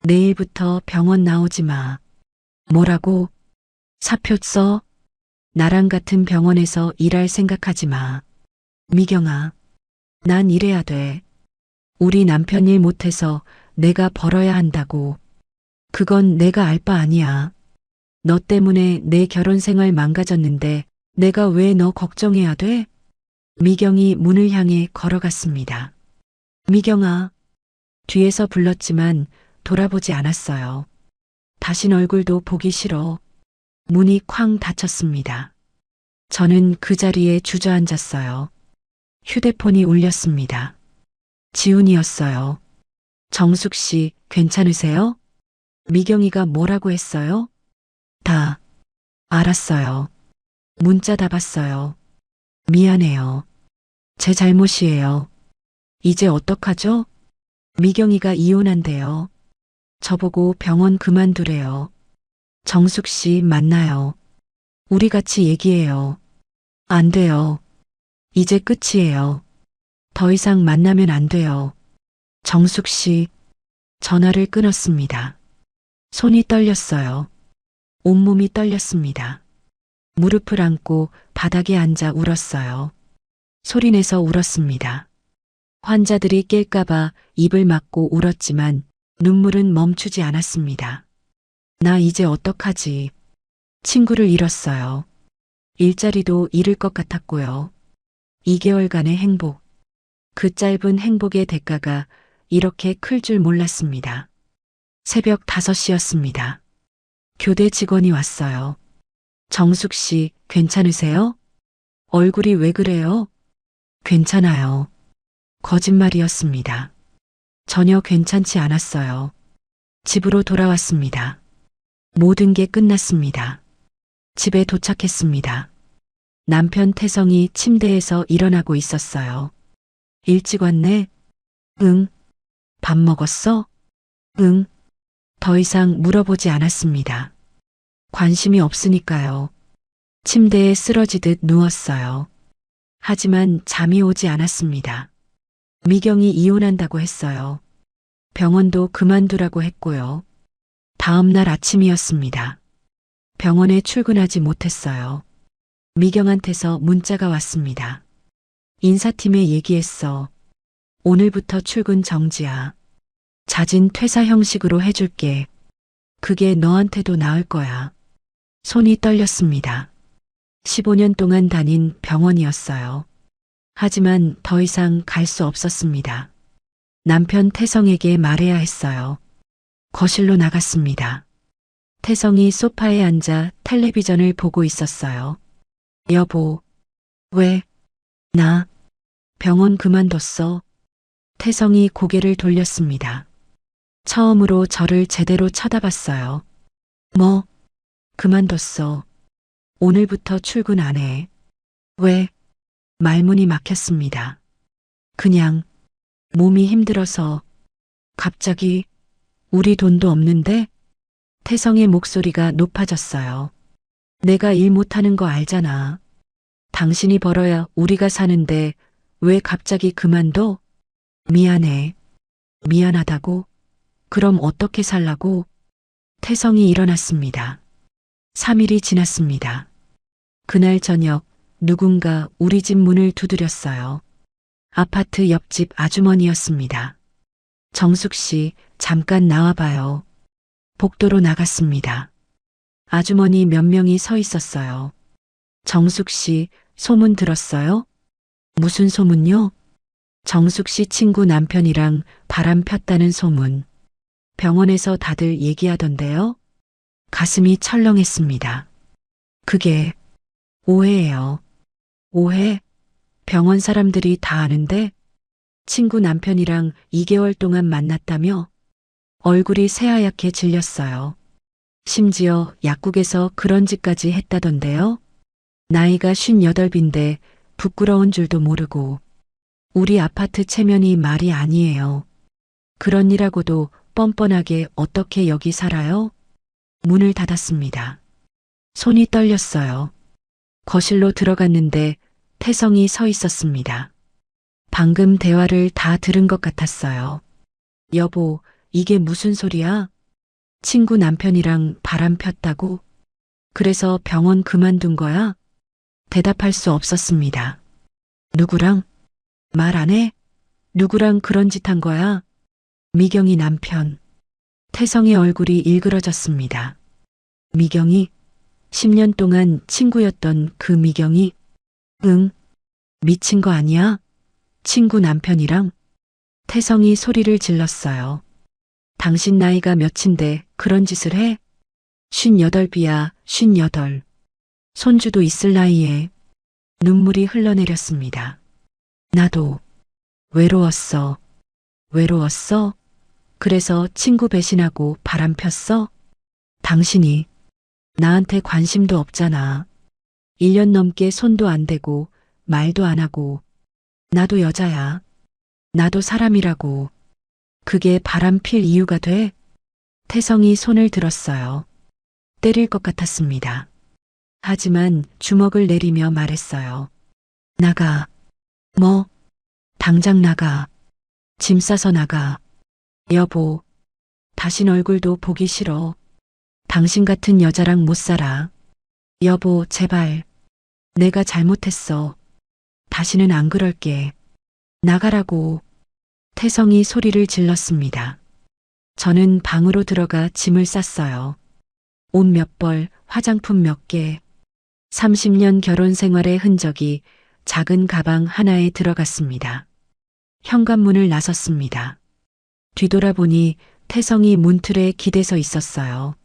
내일부터 병원 나오지 마. 뭐라고? 사표 써? 나랑 같은 병원에서 일할 생각하지 마. 미경아, 난 일해야 돼. 우리 남편 일 못해서 내가 벌어야 한다고. 그건 내가 알 바 아니야. 너 때문에 내 결혼 생활 망가졌는데 내가 왜 너 걱정해야 돼? 미경이 문을 향해 걸어갔습니다. 미경아, 뒤에서 불렀지만 돌아보지 않았어요. 다신 얼굴도 보기 싫어. 문이 쾅 닫혔습니다. 저는 그 자리에 주저앉았어요. 휴대폰이 울렸습니다. 지훈이었어요. 정숙 씨, 괜찮으세요? 미경이가 뭐라고 했어요? 다 알았어요. 문자 다 봤어요. 미안해요. 제 잘못이에요. 이제 어떡하죠? 미경이가 이혼한대요. 저보고 병원 그만두래요. 정숙 씨 만나요. 우리 같이 얘기해요. 안 돼요. 이제 끝이에요. 더 이상 만나면 안 돼요. 정숙 씨, 전화를 끊었습니다. 손이 떨렸어요. 온몸이 떨렸습니다. 무릎을 안고 바닥에 앉아 울었어요. 소리내서 울었습니다. 환자들이 깰까봐 입을 막고 울었지만 눈물은 멈추지 않았습니다. 나 이제 어떡하지? 친구를 잃었어요. 일자리도 잃을 것 같았고요. 2개월간의 행복. 그 짧은 행복의 대가가 이렇게 클 줄 몰랐습니다. 새벽 5시였습니다. 교대 직원이 왔어요. 정숙 씨, 괜찮으세요? 얼굴이 왜 그래요? 괜찮아요. 거짓말이었습니다. 전혀 괜찮지 않았어요. 집으로 돌아왔습니다. 모든 게 끝났습니다. 집에 도착했습니다. 남편 태성이 침대에서 일어나고 있었어요. 일찍 왔네? 응. 밥 먹었어? 응. 더 이상 물어보지 않았습니다. 관심이 없으니까요. 침대에 쓰러지듯 누웠어요. 하지만 잠이 오지 않았습니다. 미경이 이혼한다고 했어요. 병원도 그만두라고 했고요. 다음 날 아침이었습니다. 병원에 출근하지 못했어요. 미경한테서 문자가 왔습니다. 인사팀에 얘기했어. 오늘부터 출근 정지야. 잦은 퇴사 형식으로 해줄게. 그게 너한테도 나을 거야. 손이 떨렸습니다. 15년 동안 다닌 병원이었어요. 하지만 더 이상 갈 수 없었습니다. 남편 태성에게 말해야 했어요. 거실로 나갔습니다. 태성이 소파에 앉아 텔레비전을 보고 있었어요. 여보, 왜? 나 병원 그만뒀어. 태성이 고개를 돌렸습니다. 처음으로 저를 제대로 쳐다봤어요. 뭐, 그만뒀어. 오늘부터 출근 안 해. 왜? 말문이 막혔습니다. 그냥 몸이 힘들어서. 갑자기 우리 돈도 없는데? 태성의 목소리가 높아졌어요. 내가 일 못하는 거 알잖아. 당신이 벌어야 우리가 사는데 왜 갑자기 그만둬? 미안해. 미안하다고? 그럼 어떻게 살라고? 태성이 일어났습니다. 3일이 지났습니다. 그날 저녁 누군가 우리 집 문을 두드렸어요. 아파트 옆집 아주머니였습니다. 정숙 씨, 잠깐 나와봐요. 복도로 나갔습니다. 아주머니 몇 명이 서 있었어요. 정숙 씨, 소문 들었어요? 무슨 소문요? 정숙 씨 친구 남편이랑 바람 폈다는 소문. 병원에서 다들 얘기하던데요? 가슴이 철렁했습니다. 그게 오해예요. 오해? 병원 사람들이 다 아는데? 친구 남편이랑 2개월 동안 만났다며? 얼굴이 새하얗게 질렸어요. 심지어 약국에서 그런 짓까지 했다던데요? 나이가 58인데 부끄러운 줄도 모르고. 우리 아파트 체면이 말이 아니에요. 그런 일하고도 뻔뻔하게 어떻게 여기 살아요? 문을 닫았습니다. 손이 떨렸어요. 거실로 들어갔는데 태성이 서 있었습니다. 방금 대화를 다 들은 것 같았어요. 여보, 이게 무슨 소리야? 친구 남편이랑 바람 폈다고? 그래서 병원 그만둔 거야? 대답할 수 없었습니다. 누구랑? 말 안 해? 누구랑 그런 짓 한 거야? 미경이 남편. 태성의 얼굴이 일그러졌습니다. 미경이? 10년 동안 친구였던 그 미경이? 응. 미친 거 아니야? 친구 남편이랑? 태성이 소리를 질렀어요. 당신 나이가 몇인데 그런 짓을 해? 58이야, 58. 손주도 있을 나이에. 눈물이 흘러내렸습니다. 나도 외로웠어. 외로웠어? 그래서 친구 배신하고 바람 폈어? 당신이 나한테 관심도 없잖아. 1년 넘게 손도 안 대고 말도 안 하고. 나도 여자야. 나도 사람이라고. 그게 바람 필 이유가 돼? 태성이 손을 들었어요. 때릴 것 같았습니다. 하지만 주먹을 내리며 말했어요. 나가. 뭐? 당장 나가. 짐 싸서 나가. 여보, 다신 얼굴도 보기 싫어. 당신 같은 여자랑 못 살아. 여보, 제발. 내가 잘못했어. 다시는 안 그럴게. 나가라고. 태성이 소리를 질렀습니다. 저는 방으로 들어가 짐을 쌌어요. 옷 몇 벌, 화장품 몇 개. 30년 결혼 생활의 흔적이 작은 가방 하나에 들어갔습니다. 현관문을 나섰습니다. 뒤돌아보니 태성이 문틀에 기대서 있었어요.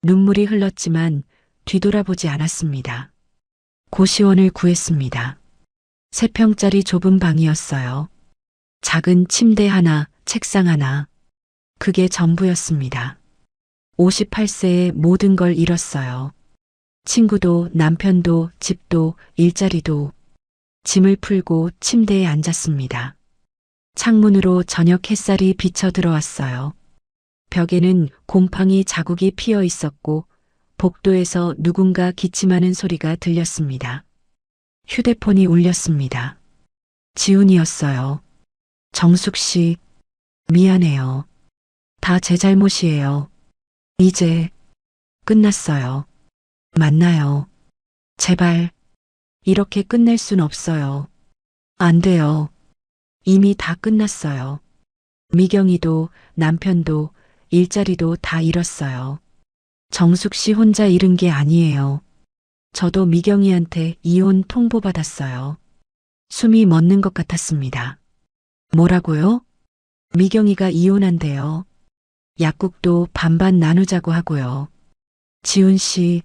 눈물이 흘렀지만 뒤돌아보지 않았습니다. 고시원을 구했습니다. 3평짜리 좁은 방이었어요. 작은 침대 하나, 책상 하나. 그게 전부였습니다. 58세에 모든 걸 잃었어요. 친구도, 남편도, 집도, 일자리도. 짐을 풀고 침대에 앉았습니다. 창문으로 저녁 햇살이 비쳐 들어왔어요. 벽에는 곰팡이 자국이 피어 있었고 복도에서 누군가 기침하는 소리가 들렸습니다. 휴대폰이 울렸습니다. 지훈이었어요. 정숙 씨, 미안해요. 다 제 잘못이에요. 이제 끝났어요. 만나요. 제발. 이렇게 끝낼 순 없어요. 안 돼요. 이미 다 끝났어요. 미경이도 남편도 일자리도 다 잃었어요. 정숙 씨 혼자 잃은 게 아니에요. 저도 미경이한테 이혼 통보받았어요. 숨이 멎는 것 같았습니다. 뭐라고요? 미경이가 이혼한대요. 약국도 반반 나누자고 하고요. 지훈 씨,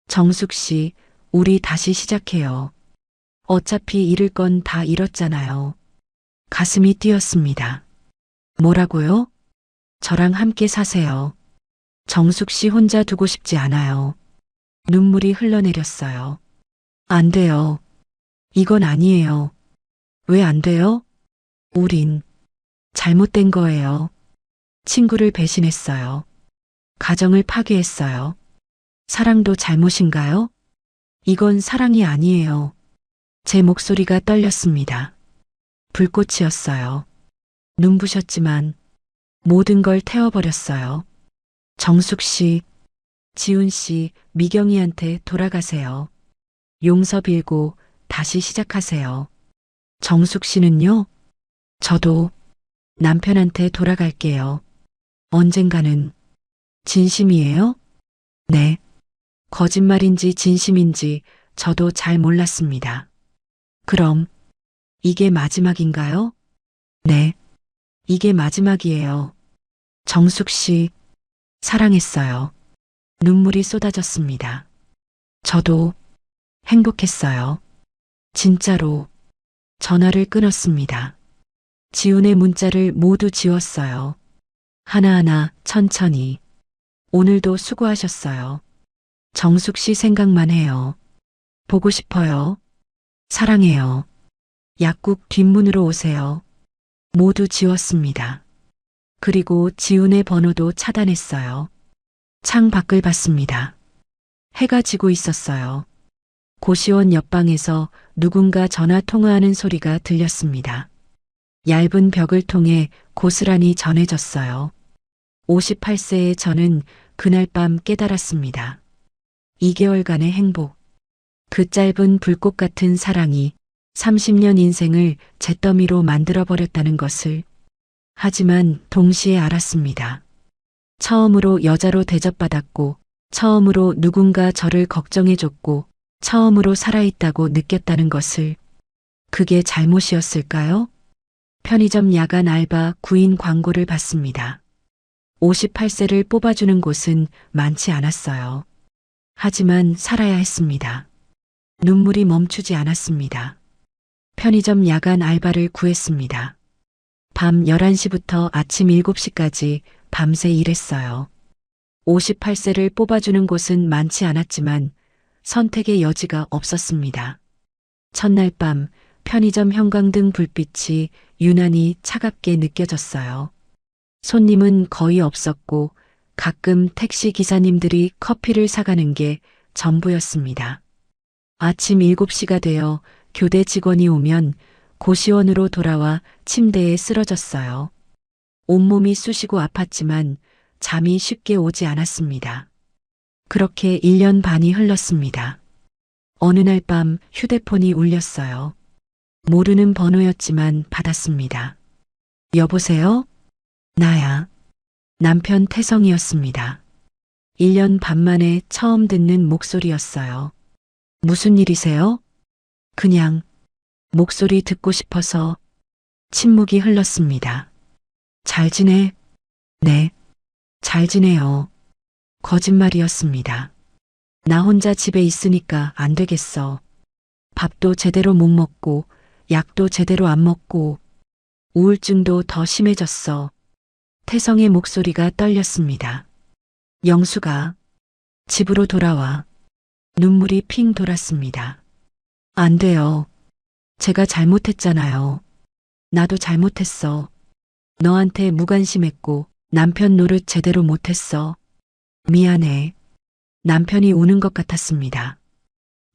정숙 씨, 우리 다시 시작해요. 어차피 잃을 건 다 잃었잖아요. 가슴이 뛰었습니다. 뭐라고요? 저랑 함께 사세요. 정숙 씨 혼자 두고 싶지 않아요. 눈물이 흘러내렸어요. 안 돼요. 이건 아니에요. 왜 안 돼요? 우린 잘못된 거예요. 친구를 배신했어요. 가정을 파괴했어요. 사랑도 잘못인가요? 이건 사랑이 아니에요. 제 목소리가 떨렸습니다. 불꽃이었어요. 눈부셨지만 모든 걸 태워버렸어요. 정숙 씨, 지훈 씨, 미경이한테 돌아가세요. 용서 빌고 다시 시작하세요. 정숙 씨는요? 저도 남편한테 돌아갈게요. 언젠가는. 진심이에요? 네. 거짓말인지 진심인지 저도 잘 몰랐습니다. 그럼 이게 마지막인가요? 네. 이게 마지막이에요. 정숙 씨, 사랑했어요. 눈물이 쏟아졌습니다. 저도 행복했어요. 진짜로 전화를 끊었습니다. 지훈의 문자를 모두 지웠어요. 하나하나 천천히. 오늘도 수고하셨어요. 정숙 씨 생각만 해요. 보고 싶어요. 사랑해요. 약국 뒷문으로 오세요. 모두 지웠습니다. 그리고 지훈의 번호도 차단했어요. 창 밖을 봤습니다. 해가 지고 있었어요. 고시원 옆방에서 누군가 전화 통화하는 소리가 들렸습니다. 얇은 벽을 통해 고스란히 전해졌어요. 58세의 저는 그날 밤 깨달았습니다. 2개월간의 행복. 그 짧은 불꽃 같은 사랑이 30년 인생을 잿더미로 만들어버렸다는 것을. 하지만 동시에 알았습니다. 처음으로 여자로 대접받았고, 처음으로 누군가 저를 걱정해줬고, 처음으로 살아있다고 느꼈다는 것을. 그게 잘못이었을까요? 편의점 야간 알바 구인 광고를 봤습니다. 58세를 뽑아주는 곳은 많지 않았어요. 하지만 살아야 했습니다. 눈물이 멈추지 않았습니다. 편의점 야간 알바를 구했습니다. 밤 11시부터 아침 7시까지 밤새 일했어요. 58세를 뽑아주는 곳은 많지 않았지만 선택의 여지가 없었습니다. 첫날 밤 편의점 형광등 불빛이 유난히 차갑게 느껴졌어요. 손님은 거의 없었고 가끔 택시 기사님들이 커피를 사가는 게 전부였습니다. 아침 7시가 되어 교대 직원이 오면 고시원으로 돌아와 침대에 쓰러졌어요. 온몸이 쑤시고 아팠지만 잠이 쉽게 오지 않았습니다. 그렇게 1년 반이 흘렀습니다. 어느 날 밤 휴대폰이 울렸어요. 모르는 번호였지만 받았습니다. 여보세요? 나야. 남편 태성이었습니다. 1년 반 만에 처음 듣는 목소리였어요. 무슨 일이세요? 그냥 목소리 듣고 싶어서. 침묵이 흘렀습니다. 잘 지내? 네, 잘 지내요. 거짓말이었습니다. 나 혼자 집에 있으니까 안 되겠어. 밥도 제대로 못 먹고 약도 제대로 안 먹고 우울증도 더 심해졌어. 태성의 목소리가 떨렸습니다. 영수가 집으로 돌아와. 눈물이 핑 돌았습니다. 안 돼요. 제가 잘못했잖아요. 나도 잘못했어. 너한테 무관심했고 남편 노릇 제대로 못했어. 미안해. 남편이 우는 것 같았습니다.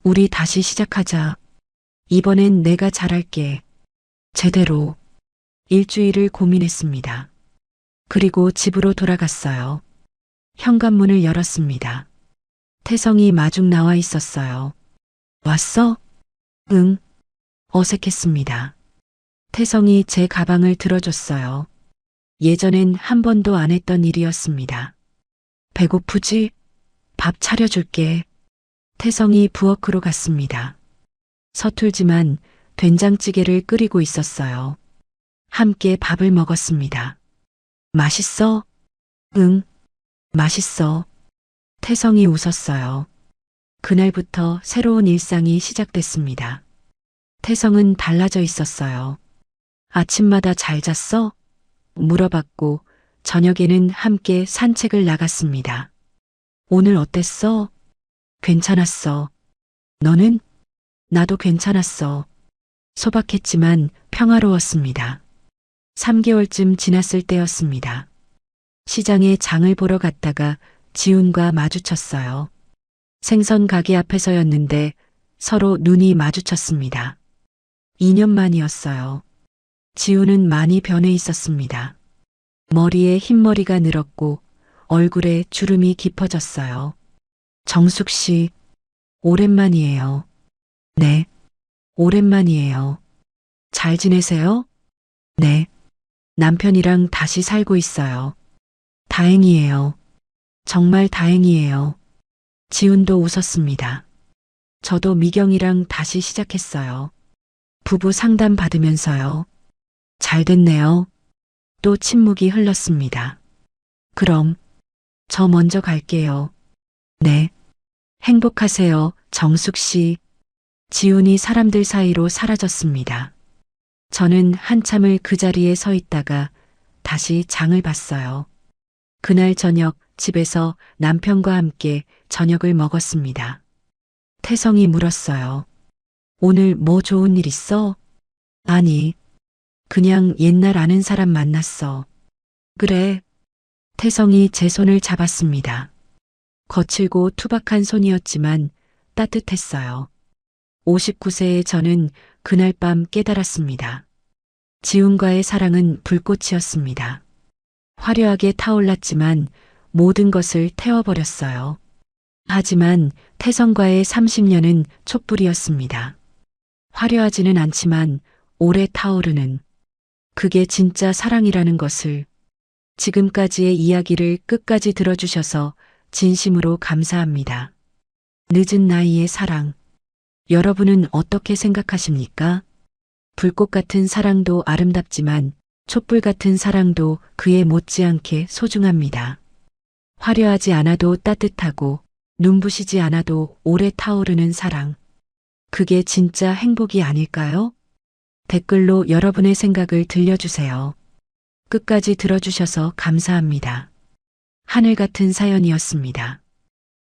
우리 다시 시작하자. 이번엔 내가 잘할게. 제대로. 일주일을 고민했습니다. 그리고 집으로 돌아갔어요. 현관문을 열었습니다. 태성이 마중 나와 있었어요. 왔어? 응. 어색했습니다. 태성이 제 가방을 들어줬어요. 예전엔 한 번도 안 했던 일이었습니다. 배고프지? 밥 차려줄게. 태성이 부엌으로 갔습니다. 서툴지만 된장찌개를 끓이고 있었어요. 함께 밥을 먹었습니다. 맛있어? 응, 맛있어. 태성이 웃었어요. 그날부터 새로운 일상이 시작됐습니다. 태성은 달라져 있었어요. 아침마다 잘 잤어? 물어봤고 저녁에는 함께 산책을 나갔습니다. 오늘 어땠어? 괜찮았어. 너는? 나도 괜찮았어. 소박했지만 평화로웠습니다. 3개월쯤 지났을 때였습니다. 시장에 장을 보러 갔다가 지훈과 마주쳤어요. 생선 가게 앞에서였는데 서로 눈이 마주쳤습니다. 2년 만이었어요. 지훈은 많이 변해 있었습니다. 머리에 흰머리가 늘었고 얼굴에 주름이 깊어졌어요. 정숙 씨, 오랜만이에요. 네, 오랜만이에요. 잘 지내세요? 네, 남편이랑 다시 살고 있어요. 다행이에요. 정말 다행이에요. 지훈도 웃었습니다. 저도 미경이랑 다시 시작했어요. 부부 상담 받으면서요. 잘 됐네요. 또 침묵이 흘렀습니다. 그럼 저 먼저 갈게요. 네. 행복하세요, 정숙 씨. 지훈이 사람들 사이로 사라졌습니다. 저는 한참을 그 자리에 서 있다가 다시 장을 봤어요. 그날 저녁 집에서 남편과 함께 저녁을 먹었습니다. 태성이 물었어요. 오늘 뭐 좋은 일 있어? 아니, 그냥 옛날 아는 사람 만났어. 그래. 태성이 제 손을 잡았습니다. 거칠고 투박한 손이었지만 따뜻했어요. 59세의 저는 그날 밤 깨달았습니다. 지훈과의 사랑은 불꽃이었습니다. 화려하게 타올랐지만 모든 것을 태워버렸어요. 하지만 태성과의 30년은 촛불이었습니다. 화려하지는 않지만 오래 타오르는, 그게 진짜 사랑이라는 것을. 지금까지의 이야기를 끝까지 들어주셔서 진심으로 감사합니다. 늦은 나이의 사랑. 여러분은 어떻게 생각하십니까? 불꽃 같은 사랑도 아름답지만 촛불 같은 사랑도 그에 못지않게 소중합니다. 화려하지 않아도 따뜻하고 눈부시지 않아도 오래 타오르는 사랑. 그게 진짜 행복이 아닐까요? 댓글로 여러분의 생각을 들려주세요. 끝까지 들어주셔서 감사합니다. 하늘 같은 사연이었습니다.